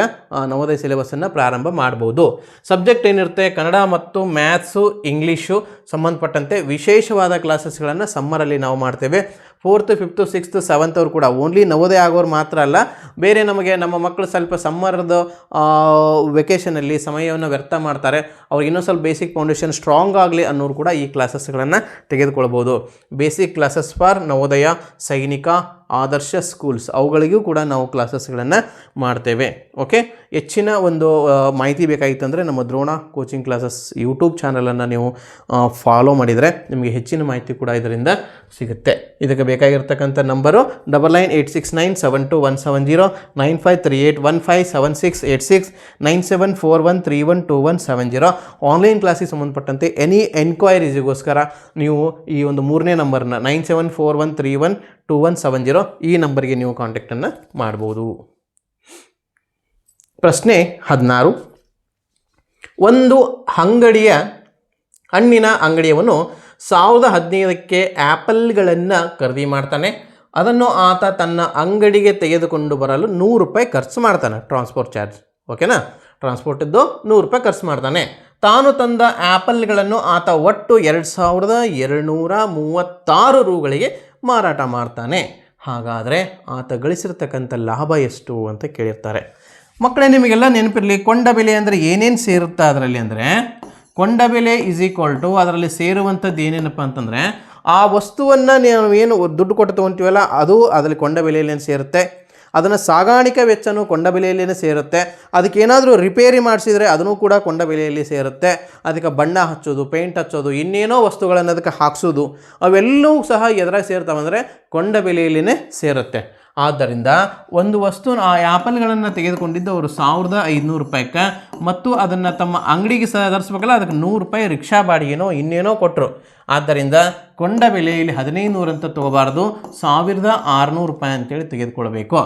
ನವೋದಯ ಸಿಲೆಬಸ್ಸನ್ನು ಪ್ರಾರಂಭ ಮಾಡ್ಬೋದು. ಸಬ್ಜೆಕ್ಟ್ ಏನಿರುತ್ತೆ, ಕನ್ನಡ ಮತ್ತು ಮ್ಯಾಥ್ಸು ಇಂಗ್ಲೀಷು ಸಂಬಂಧಪಟ್ಟಂತೆ ವಿಶೇಷವಾದ ಕ್ಲಾಸಸ್ಗಳನ್ನು ಸಮ್ಮರಲ್ಲಿ ನಾವು ಮಾಡ್ತೇವೆ. 4th 5th 6th 7th ಅವರು ಕೂಡ ಓನ್ಲಿ ನವೋದಯ ಆಗೋರು ಮಾತ್ರ ಅಲ್ಲ, ಬೇರೆ ನಮಗೆ ನಮ್ಮ ಮಕ್ಕಳು ಸ್ವಲ್ಪ ಸಮ್ಮರ್ದು ವೆಕೇಷನಲ್ಲಿ ಸಮಯವನ್ನು ವ್ಯರ್ಥ ಮಾಡ್ತಾರೆ, ಅವ್ರಿಗೆ ಇನ್ನೂ ಸ್ವಲ್ಪ ಬೇಸಿಕ್ ಫೌಂಡೇಶನ್ ಸ್ಟ್ರಾಂಗ್ ಆಗಲಿ ಅನ್ನೋರು ಕೂಡ ಈ ಕ್ಲಾಸಸ್ಗಳನ್ನು ತೆಗೆದುಕೊಳ್ಬೋದು. ಬೇಸಿಕ್ ಕ್ಲಾಸಸ್ ಫಾರ್ ನವೋದಯ, ಸೈನಿಕ, ಆದರ್ಶ ಸ್ಕೂಲ್ಸ್ ಅವುಗಳಿಗೂ ಕೂಡ ನಾವು ಕ್ಲಾಸಸ್ಗಳನ್ನು ಮಾಡ್ತೇವೆ. ಓಕೆ, ಹೆಚ್ಚಿನ ಒಂದು ಮಾಹಿತಿ ಬೇಕಾಗಿತ್ತು ಅಂದರೆ ನಮ್ಮ ದ್ರೋಣ ಕೋಚಿಂಗ್ ಕ್ಲಾಸಸ್ ಯೂಟ್ಯೂಬ್ ಚಾನಲನ್ನು ನೀವು ಫಾಲೋ ಮಾಡಿದರೆ ನಿಮಗೆ ಹೆಚ್ಚಿನ ಮಾಹಿತಿ ಕೂಡ ಇದರಿಂದ ಸಿಗುತ್ತೆ. ಇದಕ್ಕೆ ಬೇಕಾಗಿರ್ತಕ್ಕಂಥ ನಂಬರು 9986972170, 9538157686, 9741312170. ಆನ್ಲೈನ್ ಕ್ಲಾಸಿಗೆ ಸಂಬಂಧಪಟ್ಟಂತೆ ಎನಿ ಎನ್ಕ್ವೈರೀಸಿಗೋಸ್ಕರ ನೀವು ಈ ಒಂದು 3ನೇ ನಂಬರ್ನ 9741312170 ಈ ನಂಬರ್ಗೆ ನೀವು ಕಾಂಟ್ಯಾಕ್ಟನ್ನು ಮಾಡ್ಬೋದು. ಪ್ರಶ್ನೆ 16. ಒಂದು ಹಣ್ಣಿನ ಅಂಗಡಿಯವನು 1015ಕ್ಕೆ ಆ್ಯಪಲ್ಗಳನ್ನು ಖರೀದಿ ಮಾಡ್ತಾನೆ. ಅದನ್ನು ಆತ ತನ್ನ ಅಂಗಡಿಗೆ ತೆಗೆದುಕೊಂಡು ಬರಲು 100 ರೂಪಾಯಿ ಖರ್ಚು ಮಾಡ್ತಾನೆ, ಟ್ರಾನ್ಸ್ಪೋರ್ಟ್ ಚಾರ್ಜ್. ಓಕೆನಾ, ಟ್ರಾನ್ಸ್ಪೋರ್ಟಿದ್ದು 100 ರೂಪಾಯಿ ಖರ್ಚು ಮಾಡ್ತಾನೆ. ತಾನು ತಂದ ಆ್ಯಪಲ್ಗಳನ್ನು ಆತ ಒಟ್ಟು 2236 ರೂಗಳಿಗೆ ಮಾರಾಟ ಮಾಡ್ತಾನೆ. ಹಾಗಾದರೆ ಆತ ಗಳಿಸಿರ್ತಕ್ಕಂಥ ಲಾಭ ಎಷ್ಟು ಅಂತ ಕೇಳಿರ್ತಾರೆ. ಮಕ್ಕಳೇ, ನಿಮಗೆಲ್ಲ ನೆನಪಿರಲಿ, ಕೊಂಡ ಬೆಲೆ ಅಂದರೆ ಏನೇನು ಸೇರುತ್ತೆ ಅದರಲ್ಲಿ ಅಂದರೆ, ಕೊಂಡ ಬೆಲೆ ಈಸ್ ಈಕ್ವಲ್ ಟು ಅದರಲ್ಲಿ ಸೇರುವಂಥದ್ದು ಏನೇನಪ್ಪ ಅಂತಂದರೆ, ಆ ವಸ್ತುವನ್ನು ನಾವು ಏನು ದುಡ್ಡು ಕೊಟ್ಟು ತೊಗೊತೀವಲ್ಲ ಅದು ಅದರಲ್ಲಿ ಕೊಂಡ ಬೆಲೆಯಲ್ಲಿ ಸೇರುತ್ತೆ. ಅದನ್ನು ಸಾಗಾಣಿಕೆ ವೆಚ್ಚನೂ ಕೊಂಡ ಬೆಲೆಯಲ್ಲೇ ಸೇರುತ್ತೆ. ಅದಕ್ಕೇನಾದರೂ ರಿಪೇರಿ ಮಾಡಿಸಿದರೆ ಅದನ್ನು ಕೂಡ ಕೊಂಡ ಬೆಲೆಯಲ್ಲಿ ಸೇರುತ್ತೆ. ಅದಕ್ಕೆ ಬಣ್ಣ ಹಚ್ಚೋದು, ಪೇಂಟ್ ಹಚ್ಚೋದು, ಇನ್ನೇನೋ ವಸ್ತುಗಳನ್ನು ಅದಕ್ಕೆ ಹಾಕ್ಸೋದು, ಅವೆಲ್ಲವೂ ಸಹ ಎದುರಾಗಿ ಸೇರ್ತಾವಂದರೆ ಕೊಂಡ ಬೆಲೆಯಲ್ಲೇ ಸೇರುತ್ತೆ. ಆದ್ದರಿಂದ ಒಂದು ವಸ್ತು ಆ ಆ್ಯಪಲ್ಗಳನ್ನು ತೆಗೆದುಕೊಂಡಿದ್ದು ಅವರು 1500 ರೂಪಾಯಿಗೆ, ಮತ್ತು ಅದನ್ನು ತಮ್ಮ ಅಂಗಡಿಗೆ ಸಹ ತರಿಸ್ಬೇಕಲ್ಲ, ಅದಕ್ಕೆ 100 ರೂಪಾಯಿ ರಿಕ್ಷಾ ಬಾಡಿಗೆನೋ ಇನ್ನೇನೋ ಕೊಟ್ಟರು. ಆದ್ದರಿಂದ ಕೊಂಡ ಬೆಲೆಯಲ್ಲಿ 1500 ಅಂತ ತೊಗೋಬಾರ್ದು, 1600 ರೂಪಾಯಿ ಅಂತೇಳಿ ತೆಗೆದುಕೊಳ್ಬೇಕು.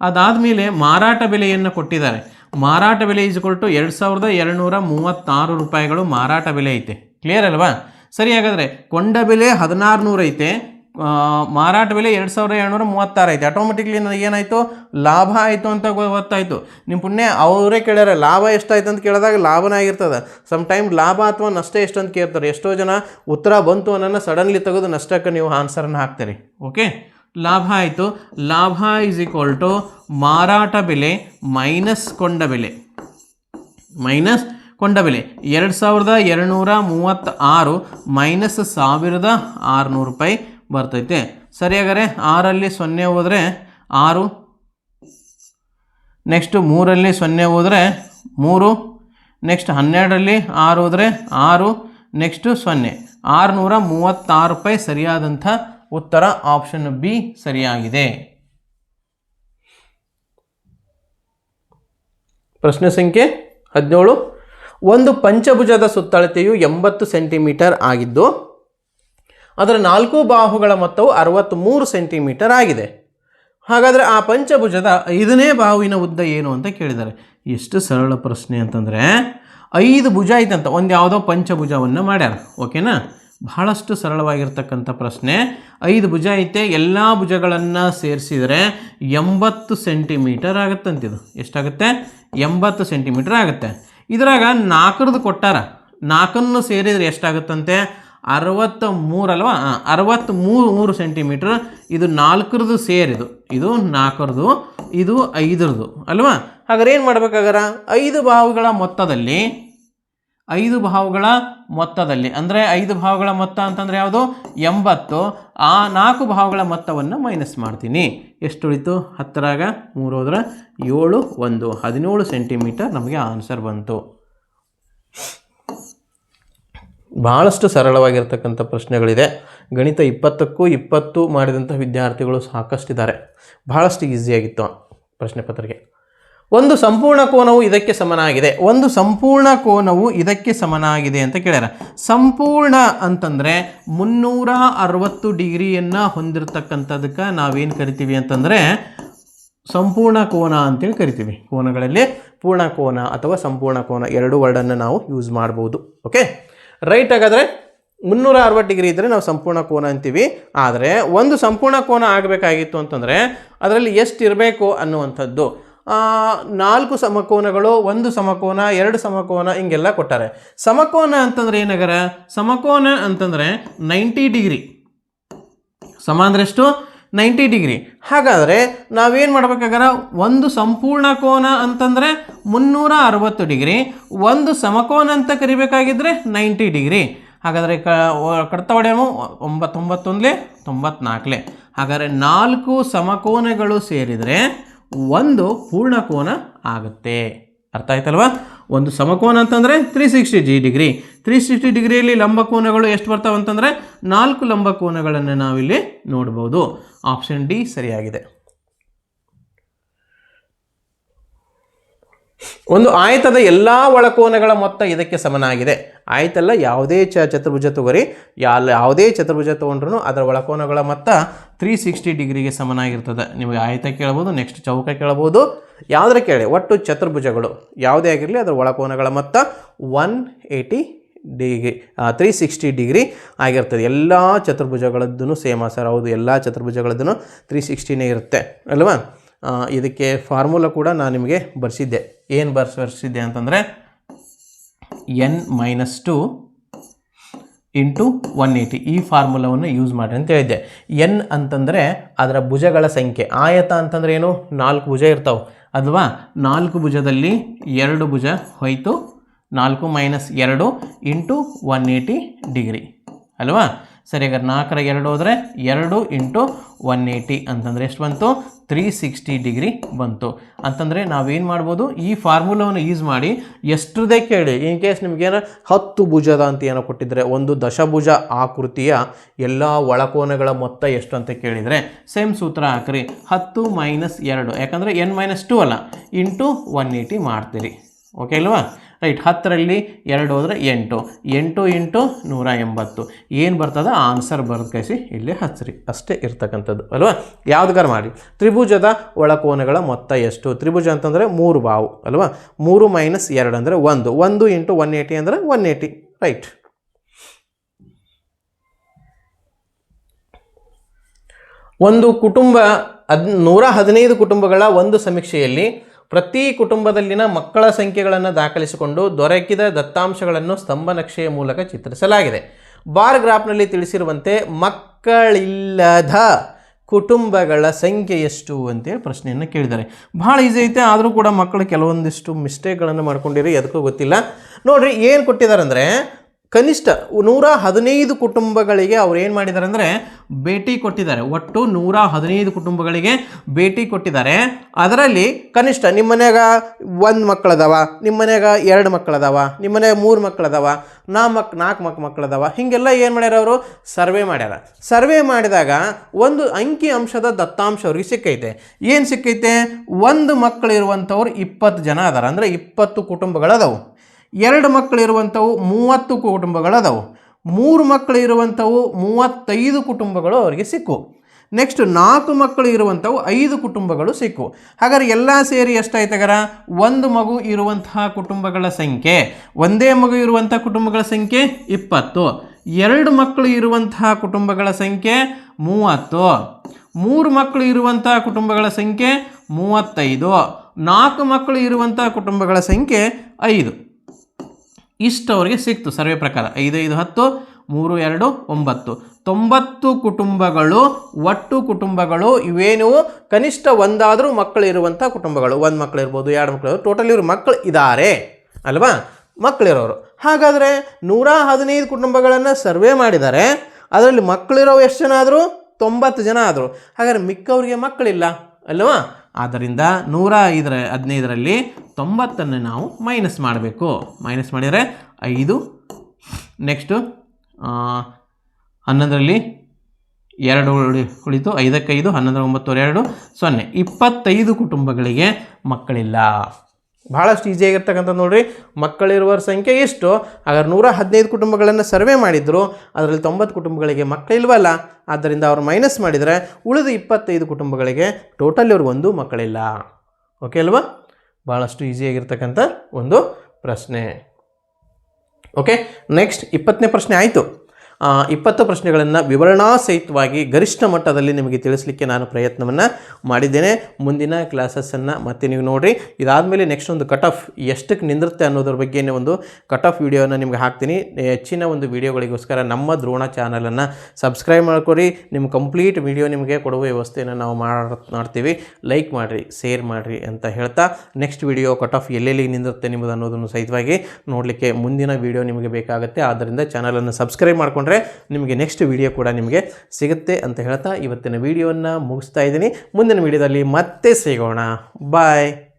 ಅದಾದಮೇಲೆ ಮಾರಾಟ ಬೆಲೆಯನ್ನು ಕೊಟ್ಟಿದ್ದಾರೆ. ಮಾರಾಟ ಬೆಲೆ ಈಜ್ಕೊಲ್ ಟು 2236 ರೂಪಾಯಿಗಳು ಮಾರಾಟ ಬೆಲೆ ಐತೆ. ಕ್ಲಿಯರ್ ಅಲ್ವಾ? ಸರಿ, ಹಾಗಾದರೆ ಕೊಂಡ ಬೆಲೆ 1600 ಐತೆ, ಮಾರಾಟ ಬೆಲೆ 2736 ಐತೆ. ಆಟೋಮೆಟಿಕ್ಲಿ ನನಗೆ ಏನಾಯಿತು, ಲಾಭ ಆಯಿತು ಅಂತ ಗೊತ್ತಾಯಿತು. ನಿಮ್ಮ ಪುಣ್ಯ ಅವರೇ ಕೇಳ್ಯಾರ ಲಾಭ ಎಷ್ಟಾಯ್ತು ಅಂತ ಕೇಳಿದಾಗ ಲಾಭನೇ ಆಗಿರ್ತದೆ. ಸಮ್ ಟೈಮ್ ಲಾಭ ಅಥವಾ ನಷ್ಟ ಎಷ್ಟು ಅಂತ ಕೇಳ್ತಾರೆ. ಎಷ್ಟೋ ಜನ ಉತ್ತರ ಬಂತು ಅನ್ನೋನ್ನ ಸಡನ್ಲಿ ತೆಗೆದು ನಷ್ಟಕ್ಕೆ ನೀವು ಆನ್ಸರನ್ನು ಹಾಕ್ತೀರಿ. ಓಕೆ, ಲಾಭ ಆಯಿತು. ಲಾಭ ಈಸ್ ಈಕ್ವಲ್ ಟು ಮಾರಾಟ ಬೆಲೆ ಮೈನಸ್ ಕೊಂಡ ಬೆಲೆ, ಮೈನಸ್ ಕೊಂಡ ಬೆಲೆ 2236 ಮೈನಸ್ 1600 ರೂಪಾಯಿ ಬರ್ತೈತೆ. ಸರಿಯಾಗರೆ 6ರಲ್ಲಿ 0 ಹೋದರೆ 6, ನೆಕ್ಸ್ಟ್ 3ರಲ್ಲಿ 0 ಹೋದರೆ 3, ನೆಕ್ಸ್ಟ್ 12ರಲ್ಲಿ 6 ಹೋದರೆ 6, ನೆಕ್ಸ್ಟ್ 0, 636 ರೂಪಾಯಿ ಸರಿಯಾದಂಥ ಉತ್ತರ ಆಪ್ಷನ್ ಬಿ ಸರಿಯಾಗಿದೆ. ಪ್ರಶ್ನೆ ಸಂಖ್ಯೆ 17. ಒಂದು ಪಂಚಭುಜದ ಸುತ್ತಳತೆಯು 80 ಸೆಂಟಿಮೀಟರ್ ಆಗಿದ್ದು ಅದರ 4 ಬಾಹುಗಳ ಮೊತ್ತವು 63 ಸೆಂಟಿಮೀಟರ್ ಆಗಿದೆ. ಹಾಗಾದರೆ ಆ ಪಂಚಭುಜದ 5ನೇ ಬಾಹುವಿನ ಉದ್ದ ಏನು ಅಂತ ಕೇಳಿದ್ದಾರೆ. ಎಷ್ಟು ಸರಳ ಪ್ರಶ್ನೆ ಅಂತಂದರೆ, 5 ಭುಜ ಐತಂತ ಒಂದು ಯಾವುದೋ ಪಂಚಭುಜವನ್ನು ಮಾಡ್ಯಾರ. ಓಕೆನಾ, ಬಹಳಷ್ಟು ಸರಳವಾಗಿರ್ತಕ್ಕಂಥ ಪ್ರಶ್ನೆ. 5 ಭುಜ ಐತೆ, ಎಲ್ಲ ಭುಜಗಳನ್ನು ಸೇರಿಸಿದರೆ 80 ಸೆಂಟಿಮೀಟರ್ ಆಗುತ್ತಂತಿದು. ಎಷ್ಟಾಗುತ್ತೆ? 80 ಸೆಂಟಿಮೀಟರ್ ಆಗುತ್ತೆ. ಇದರಾಗ 4ರದ್ದು ಕೊಟ್ಟಾರ, 4ಅನ್ನು ಸೇರಿದರೆ ಎಷ್ಟಾಗುತ್ತಂತೆ? 63 ಅಲ್ವಾ? 63 ಸೆಂಟಿಮೀಟ್ರ್. ಇದು 4ರದ್ದು ಸೇರಿದು, ಇದು 4ರದ್ದು, ಇದು 5ರದ್ದು ಅಲ್ವಾ? ಹಾಗಾದ್ರೆ ಏನು ಮಾಡ್ಬೇಕಾಗಾರ? 5 ಬಾಹುಗಳ ಮೊತ್ತದಲ್ಲಿ, 5 ಬಾಹುಗಳ ಮೊತ್ತದಲ್ಲಿ ಅಂದರೆ 5 ಬಾಹುಗಳ ಮೊತ್ತ ಅಂತಂದರೆ ಯಾವುದು? 80. ಆ 4 ಬಾಹುಗಳ ಮೊತ್ತವನ್ನು ಮೈನಸ್ ಮಾಡ್ತೀನಿ. ಎಷ್ಟು ಉಳಿತು? 10ರಾಗ 3 ಹೋದ್ರೆ 7, 1 17 ಸೆಂಟಿಮೀಟರ್ ನಮಗೆ ಆನ್ಸರ್ ಬಂತು. ಭಾಳಷ್ಟು ಸರಳವಾಗಿರ್ತಕ್ಕಂಥ ಪ್ರಶ್ನೆಗಳಿದೆ. ಗಣಿತ 20ಕ್ಕೂ 20 ಮಾಡಿದಂಥ ವಿದ್ಯಾರ್ಥಿಗಳು ಸಾಕಷ್ಟಿದ್ದಾರೆ. ಬಹಳಷ್ಟು ಈಸಿಯಾಗಿತ್ತು ಪ್ರಶ್ನೆ ಪತ್ರಿಕೆ. ಒಂದು ಸಂಪೂರ್ಣ ಕೋನವು ಇದಕ್ಕೆ ಸಮನಾಗಿದೆ. ಒಂದು ಸಂಪೂರ್ಣ ಕೋನವು ಇದಕ್ಕೆ ಸಮನಾಗಿದೆ ಅಂತ ಕೇಳ್ಯಾರ. ಸಂಪೂರ್ಣ ಅಂತಂದರೆ 360 ಡಿಗ್ರಿಯನ್ನು ಹೊಂದಿರತಕ್ಕಂಥದಕ್ಕೆ ನಾವೇನು ಕರಿತೀವಿ ಅಂತಂದರೆ ಸಂಪೂರ್ಣ ಕೋನ ಅಂತೇಳಿ ಕರಿತೀವಿ. ಕೋನಗಳಲ್ಲಿ ಪೂರ್ಣ ಕೋನ ಅಥವಾ ಸಂಪೂರ್ಣ ಕೋನ 2 ವರ್ಡನ್ನು ನಾವು ಯೂಸ್ ಮಾಡ್ಬೋದು. Okay right. ಹಾಗಾದರೆ 360 ಡಿಗ್ರಿ ಇದ್ದರೆ ನಾವು ಸಂಪೂರ್ಣ ಕೋನ ಅಂತೀವಿ. ಆದರೆ ಒಂದು ಸಂಪೂರ್ಣ ಕೋನ ಆಗಬೇಕಾಗಿತ್ತು ಅಂತಂದರೆ ಅದರಲ್ಲಿ ಎಷ್ಟು ಇರಬೇಕು ಅನ್ನುವಂಥದ್ದು. 4 ಸಮಕೋನಗಳು, 1 ಸಮಕೋನ, 2 ಸಮಕೋನ ಹಿಂಗೆಲ್ಲ ಕೊಟ್ಟಾರೆ. ಸಮಕೋನ ಅಂತಂದರೆ ಏನಾಗರ? ಸಮಕೋನ ಅಂತಂದರೆ 90 ಡಿಗ್ರಿ. ಸಮ ಅಂದರೆ ಎಷ್ಟು? 90 ಡಿಗ್ರಿ. ಹಾಗಾದರೆ ನಾವೇನು ಮಾಡ್ಬೇಕಾಗಾರ? ಒಂದು ಸಂಪೂರ್ಣ ಕೋನ ಅಂತಂದರೆ 360 ಡಿಗ್ರಿ, ಒಂದು ಸಮಕೋನ ಅಂತ ಕರಿಬೇಕಾಗಿದ್ದರೆ 90 ಡಿಗ್ರಿ. ಹಾಗಾದರೆ ಕಡ್ತಾ ಹೊಡೆಯವು 9 9 94. ಹಾಗಾದರೆ 4 ಸಮಕೋನಗಳು ಸೇರಿದರೆ ಒಂದು ಪೂರ್ಣಕೋನ ಆಗುತ್ತೆ. ಅರ್ಥ ಆಯ್ತಲ್ವಾ? ಒಂದು ಸಮಕೋನ ಅಂತಂದರೆ 360 ಡಿಗ್ರಿ. 360 ಡಿಗ್ರಿಯಲ್ಲಿ ಲಂಬಕೋನಗಳು ಎಷ್ಟು ಬರ್ತಾವೆ ಅಂತಂದರೆ 4 ಲಂಬಕೋನಗಳನ್ನು ನಾವಿಲ್ಲಿ ನೋಡ್ಬೋದು. ಆಪ್ಷನ್ ಡಿ ಸರಿಯಾಗಿದೆ. ಒಂದು ಆಯತದ ಎಲ್ಲ ಒಳಕೋನಗಳ ಮೊತ್ತ ಇದಕ್ಕೆ ಸಮನಾಗಿದೆ. ಆಯ್ತಲ್ಲ, ಯಾವುದೇ ಚತುರ್ಭುಜ ತಗೋರಿ, ಯಾವುದೇ ಚತುರ್ಭುಜ ತೊಗೊಂಡ್ರೂ ಅದರ ಒಳಕೋನಗಳ ಮೊತ್ತ 360 ಡಿಗ್ರಿಗೆ ಸಮನಾಗಿರ್ತದೆ. ನಿಮಗೆ ಆಯತ ಕೇಳ್ಬೋದು, ನೆಕ್ಸ್ಟ್ ಚೌಕ ಕೇಳ್ಬೋದು, ಯಾವುದರ ಕೇಳಿ, ಒಟ್ಟು ಚತುರ್ಭುಜಗಳು ಯಾವುದೇ ಆಗಿರಲಿ ಅದರ ಒಳಕೋನಗಳ ಮೊತ್ತ 180 ಡಿಗ್ರಿ 360 ಡಿಗ್ರಿ ಆಗಿರ್ತದೆ. ಎಲ್ಲ ಚತುರ್ಭುಜಗಳದ್ದೂ ಸೇಮ ಸರ್. ಹೌದು, ಎಲ್ಲ ಚತುರ್ಭುಜಗಳದ್ದೂ 360ನೇ ಇರುತ್ತೆ ಅಲ್ವಾ? ಇದಕ್ಕೆ ಫಾರ್ಮುಲಾ ಕೂಡ ನಾನು ನಿಮಗೆ ಬರೆಸಿದ್ದೆ. ಏನು ಬರೆಸಿದ್ದೆ ಅಂತಂದರೆ n-2 ಇಂಟು 180 ಈ ಫಾರ್ಮುಲಾವನ್ನು ಯೂಸ್ ಮಾಡಿ ಅಂತ ಹೇಳಿದ್ದೆ. ಎನ್ ಅಂತಂದರೆ ಅದರ ಭುಜಗಳ ಸಂಖ್ಯೆ. ಆಯತ ಅಂತಂದರೆ ಏನು? 4 ಭುಜ ಇರ್ತಾವೆ ಅಲ್ವಾ? 4 ಭುಜದಲ್ಲಿ 2 ಭುಜ ಹೋಯಿತು, 4 - 2 ಇಂಟು 180 ಡಿಗ್ರಿ ಅಲ್ವಾ? ಸರಿ, ಹಾಗಾದ್ರೆ 4ರ 2 ಹೋದರೆ 2 ಇಂಟು 180 ಅಂತಂದರೆ ಎಷ್ಟು ಬಂತು? 360 ಡಿಗ್ರಿ ಬಂತು. ಅಂತಂದರೆ ನಾವೇನು ಮಾಡ್ಬೋದು, ಈ ಫಾರ್ಮುಲಾವನ್ನು ಯೂಸ್ ಮಾಡಿ ಎಷ್ಟರದೇ ಕೇಳಿ, ಇನ್ ಕೇಸ್ ನಿಮಗೇನೋ 10 ಭುಜದ ಅಂತ ಏನೋ ಕೊಟ್ಟಿದ್ರೆ, ಒಂದು ದಶಭುಜ ಆಕೃತಿಯ ಎಲ್ಲ ಒಳಕೋನಗಳ ಮೊತ್ತ ಎಷ್ಟು ಅಂತ ಕೇಳಿದರೆ ಸೇಮ್ ಸೂತ್ರ ಹಾಕ್ರಿ. 10 - 2 ಯಾಕಂದರೆ n-2 ಅಲ್ಲ, ಇಂಟು 180 ಮಾಡ್ತೀರಿ. ಓಕೆ ಅಲ್ವಾ? ರೈಟ್. 10ರಲ್ಲಿ 2 ಹೋದರೆ 8, 8 ಇಂಟು 180 ಏನು ಬರ್ತದೆ ಆನ್ಸರ್ ಬರೆದು ಕಳಿಸಿ ಇಲ್ಲಿ ಹಚ್ಚಿರಿ. ಅಷ್ಟೇ ಇರ್ತಕ್ಕಂಥದ್ದು ಅಲ್ವಾ? ಯಾವ್ದಾರು ಮಾಡಿ. ತ್ರಿಭುಜದ ಒಳಕೋನಗಳ ಮೊತ್ತ ಎಷ್ಟು? ತ್ರಿಭುಜ ಅಂತಂದರೆ 3 ಬಾವು ಅಲ್ವಾ? 3 - 2 ಅಂದರೆ 1, 1 ಇಂಟು 180 ಅಂದರೆ 180. ರೈಟ್. ಒಂದು ಕುಟುಂಬ 115 ಕುಟುಂಬಗಳ ಒಂದು ಸಮೀಕ್ಷೆಯಲ್ಲಿ ಪ್ರತಿ ಕುಟುಂಬದಲ್ಲಿನ ಮಕ್ಕಳ ಸಂಖ್ಯೆಗಳನ್ನು ದಾಖಲಿಸಿಕೊಂಡು ದೊರಕಿದ ದತ್ತಾಂಶಗಳನ್ನು ಸ್ತಂಭ ನಕ್ಷೆಯ ಮೂಲಕ ಚಿತ್ರಿಸಲಾಗಿದೆ. ಬಾರ್ ಗ್ರಾಫ್ನಲ್ಲಿ ತಿಳಿಸಿರುವಂತೆ ಮಕ್ಕಳಿಲ್ಲದ ಕುಟುಂಬಗಳ ಸಂಖ್ಯೆ ಎಷ್ಟು ಅಂತೇಳಿ ಪ್ರಶ್ನೆಯನ್ನು ಕೇಳಿದ್ದಾರೆ. ಭಾಳ ಈಸಿ ಐತೆ, ಆದರೂ ಕೂಡ ಮಕ್ಕಳು ಕೆಲವೊಂದಿಷ್ಟು ಮಿಸ್ಟೇಕ್ಗಳನ್ನು ಮಾಡ್ಕೊಂಡಿರಿ, ಅದಕ್ಕೂ ಗೊತ್ತಿಲ್ಲ. ನೋಡಿರಿ ಏನು ಕೊಟ್ಟಿದ್ದಾರೆ ಅಂದರೆ, ಕನಿಷ್ಠ 115 ಕುಟುಂಬಗಳಿಗೆ ಅವ್ರು ಏನು ಮಾಡಿದ್ದಾರೆ ಅಂದರೆ ಭೇಟಿ ಕೊಟ್ಟಿದ್ದಾರೆ. ಒಟ್ಟು 115 ಕುಟುಂಬಗಳಿಗೆ ಭೇಟಿ ಕೊಟ್ಟಿದ್ದಾರೆ. ಅದರಲ್ಲಿ ಕನಿಷ್ಠ ನಿಮ್ಮ ಮನ್ಯಾಗ 1 ಮಕ್ಕಳದಾವ, ನಿಮ್ಮ ಮನ್ಯಾಗ 2 ಮಕ್ಕಳದಾವ, ನಿಮ್ಮ ಮನ್ಯಾಗ 3 ಮಕ್ಕಳದಾವ, 4 ಮಕ್ಕಳದಾವ, ಹೀಗೆಲ್ಲ ಏನು ಮಾಡ್ಯಾರ ಅವರು? ಸರ್ವೆ ಮಾಡ್ಯಾರ. ಸರ್ವೆ ಮಾಡಿದಾಗ ಒಂದು ಅಂಕಿ ಅಂಶದ ದತ್ತಾಂಶ ಅವ್ರಿಗೆ ಸಿಕ್ಕೈತೆ. ಏನು ಸಿಕ್ಕೈತೆ? 1 ಮಕ್ಕಳಿರುವಂಥವ್ರು 20 ಜನ ಅದಾರ, ಅಂದರೆ 20 ಕುಟುಂಬಗಳದಾವು. 2 ಮಕ್ಕಳಿರುವಂಥವು 30 ಕುಟುಂಬಗಳದಾವು. 3 ಮಕ್ಕಳು ಇರುವಂಥವು 35 ಕುಟುಂಬಗಳು ಅವರಿಗೆ ಸಿಕ್ಕು. ನೆಕ್ಸ್ಟ್ 4 ಮಕ್ಕಳು ಇರುವಂಥವು 5 ಕುಟುಂಬಗಳು ಸಿಕ್ಕು. ಹಾಗಾದ್ರೆ ಎಲ್ಲ ಸೇರಿ ಎಷ್ಟಾಯ್ತಗಾರ? 1 ಮಗು ಇರುವಂತಹ ಕುಟುಂಬಗಳ ಸಂಖ್ಯೆ, ಒಂದೇ ಮಗು ಇರುವಂಥ ಕುಟುಂಬಗಳ ಸಂಖ್ಯೆ 20, 2 ಮಕ್ಕಳು ಇರುವಂತಹ ಕುಟುಂಬಗಳ ಸಂಖ್ಯೆ 30, 3 ಮಕ್ಕಳು ಇರುವಂತಹ ಕುಟುಂಬಗಳ ಸಂಖ್ಯೆ 35, 4 ಮಕ್ಕಳು ಇರುವಂತಹ ಕುಟುಂಬಗಳ ಸಂಖ್ಯೆ 5. ಇಷ್ಟು ಅವರಿಗೆ ಸಿಕ್ತು ಸರ್ವೆ ಪ್ರಕಾರ. 5, 5, 10, 3, 2, 9, 90 ಕುಟುಂಬಗಳು. ಒಟ್ಟು ಕುಟುಂಬಗಳು ಇವೇನು? ಕನಿಷ್ಠ ಒಂದಾದರೂ ಮಕ್ಕಳು ಇರುವಂಥ ಕುಟುಂಬಗಳು. 1 ಮಕ್ಕಳು ಇರ್ಬೋದು, 2 ಮಕ್ಕಳು, ಟೋಟಲ್ ಇವರು ಮಕ್ಕಳು ಇದ್ದಾರೆ ಅಲ್ವಾ? ಮಕ್ಕಳಿರೋರು. ಹಾಗಾದರೆ 115 ಕುಟುಂಬಗಳನ್ನು ಸರ್ವೆ ಮಾಡಿದ್ದಾರೆ. ಅದರಲ್ಲಿ ಮಕ್ಕಳಿರೋ ಎಷ್ಟು ಜನ ಆದರೂ? 90 ಜನ ಆದರು. ಹಾಗಾದರೆ ಮಿಕ್ಕವರಿಗೆ ಮಕ್ಕಳಿಲ್ಲ ಅಲ್ವಾ? ಆದ್ದರಿಂದ 115ರಲ್ಲಿ 90ನ್ನು ನಾವು ಮೈನಸ್ ಮಾಡಬೇಕು. ಮೈನಸ್ ಮಾಡಿದರೆ 5, ನೆಕ್ಸ್ಟು 11ರಲ್ಲಿ 2 ಉಳಿತು, 5ಕ್ಕೆ 5, 11, 9, 2, 0. 25 ಕುಟುಂಬಗಳಿಗೆ ಮಕ್ಕಳಿಲ್ಲ. ಭಾಳಷ್ಟು ಈಸಿಯಾಗಿರ್ತಕ್ಕಂಥ ನೋಡಿರಿ. ಮಕ್ಕಳಿರುವರ ಸಂಖ್ಯೆ ಎಷ್ಟು? ಹಾಗಾದ್ರೆ 115 ಕುಟುಂಬಗಳನ್ನು ಸರ್ವೆ ಮಾಡಿದ್ರು, ಅದರಲ್ಲಿ 90 ಕುಟುಂಬಗಳಿಗೆ ಮಕ್ಕಳಿಲ್ವಲ್ಲ, ಆದ್ದರಿಂದ ಅವರು ಮೈನಸ್ ಮಾಡಿದರೆ ಉಳಿದ 25 ಕುಟುಂಬಗಳಿಗೆ ಟೋಟಲ್ ಇವ್ರಿಗೆ 1 ಮಕ್ಕಳಿಲ್ಲ. ಓಕೆ ಅಲ್ವಾ? ಭಾಳಷ್ಟು ಈಸಿಯಾಗಿರ್ತಕ್ಕಂಥ ಒಂದು ಪ್ರಶ್ನೆ. ಓಕೆ, ನೆಕ್ಸ್ಟ್ 20ನೇ ಪ್ರಶ್ನೆ ಆಯಿತು. 20 ಪ್ರಶ್ನೆಗಳನ್ನು ವಿವರಣಾ ಸಹಿತವಾಗಿ ಗರಿಷ್ಠ ಮಟ್ಟದಲ್ಲಿ ನಿಮಗೆ ತಿಳಿಸಲಿಕ್ಕೆ ನಾನು ಪ್ರಯತ್ನವನ್ನು ಮಾಡಿದ್ದೇನೆ. ಮುಂದಿನ ಕ್ಲಾಸಸ್ಸನ್ನು ಮತ್ತೆ ನೀವು ನೋಡಿರಿ. ಇದಾದಮೇಲೆ ನೆಕ್ಸ್ಟ್ ಒಂದು ಕಟ್ ಆಫ್ ಎಷ್ಟಕ್ಕೆ ನಿಂದಿರುತ್ತೆ ಅನ್ನೋದ್ರ ಬಗ್ಗೆ ಒಂದು ಕಟ್ ಆಫ್ ವಿಡಿಯೋನ ನಿಮ್ಗೆ ಹಾಕ್ತೀನಿ. ಹೆಚ್ಚಿನ ಒಂದು ವಿಡಿಯೋಗಳಿಗೋಸ್ಕರ ನಮ್ಮ ದ್ರೋಣ ಚಾನಲನ್ನು ಸಬ್ಸ್ಕ್ರೈಬ್ ಮಾಡ್ಕೊರಿ. ನಿಮ್ಮ ಕಂಪ್ಲೀಟ್ ವಿಡಿಯೋ ನಿಮಗೆ ಕೊಡುವ ವ್ಯವಸ್ಥೆಯನ್ನು ನಾವು ಮಾಡ್ತೀವಿ. ಲೈಕ್ ಮಾಡಿರಿ, ಶೇರ್ ಮಾಡಿರಿ ಅಂತ ಹೇಳ್ತಾ, ನೆಕ್ಸ್ಟ್ ವಿಡಿಯೋ ಕಟ್ ಆಫ್ ಎಲ್ಲೆಲ್ಲಿ ನಿಂದಿರುತ್ತೆ ನಿಮ್ಮದು ಅನ್ನೋದನ್ನು ಸಹಿತವಾಗಿ ನೋಡಲಿಕ್ಕೆ ಮುಂದಿನ ವಿಡಿಯೋ ನಿಮಗೆ ಬೇಕಾಗುತ್ತೆ. ಆದ್ದರಿಂದ ಚಾನಲನ್ನು ಸಬ್ಸ್ಕ್ರೈಬ್ ಮಾಡಿಕೊಂಡ್ರೆ ಮಾಡಿಕೊಂಡ್ರೆ ನಿಮಗೆ ನೆಕ್ಸ್ಟ್ ವಿಡಿಯೋ ಕೂಡ ನಿಮಗೆ ಸಿಗುತ್ತೆ ಅಂತ ಹೇಳ್ತಾ ಇವತ್ತಿನ ವಿಡಿಯೋವನ್ನು ಮುಗಿಸ್ತಾ ಇದ್ದೀನಿ. ಮುಂದಿನ ವಿಡಿಯೋದಲ್ಲಿ ಮತ್ತೆ ಸಿಗೋಣ. ಬಾಯ್.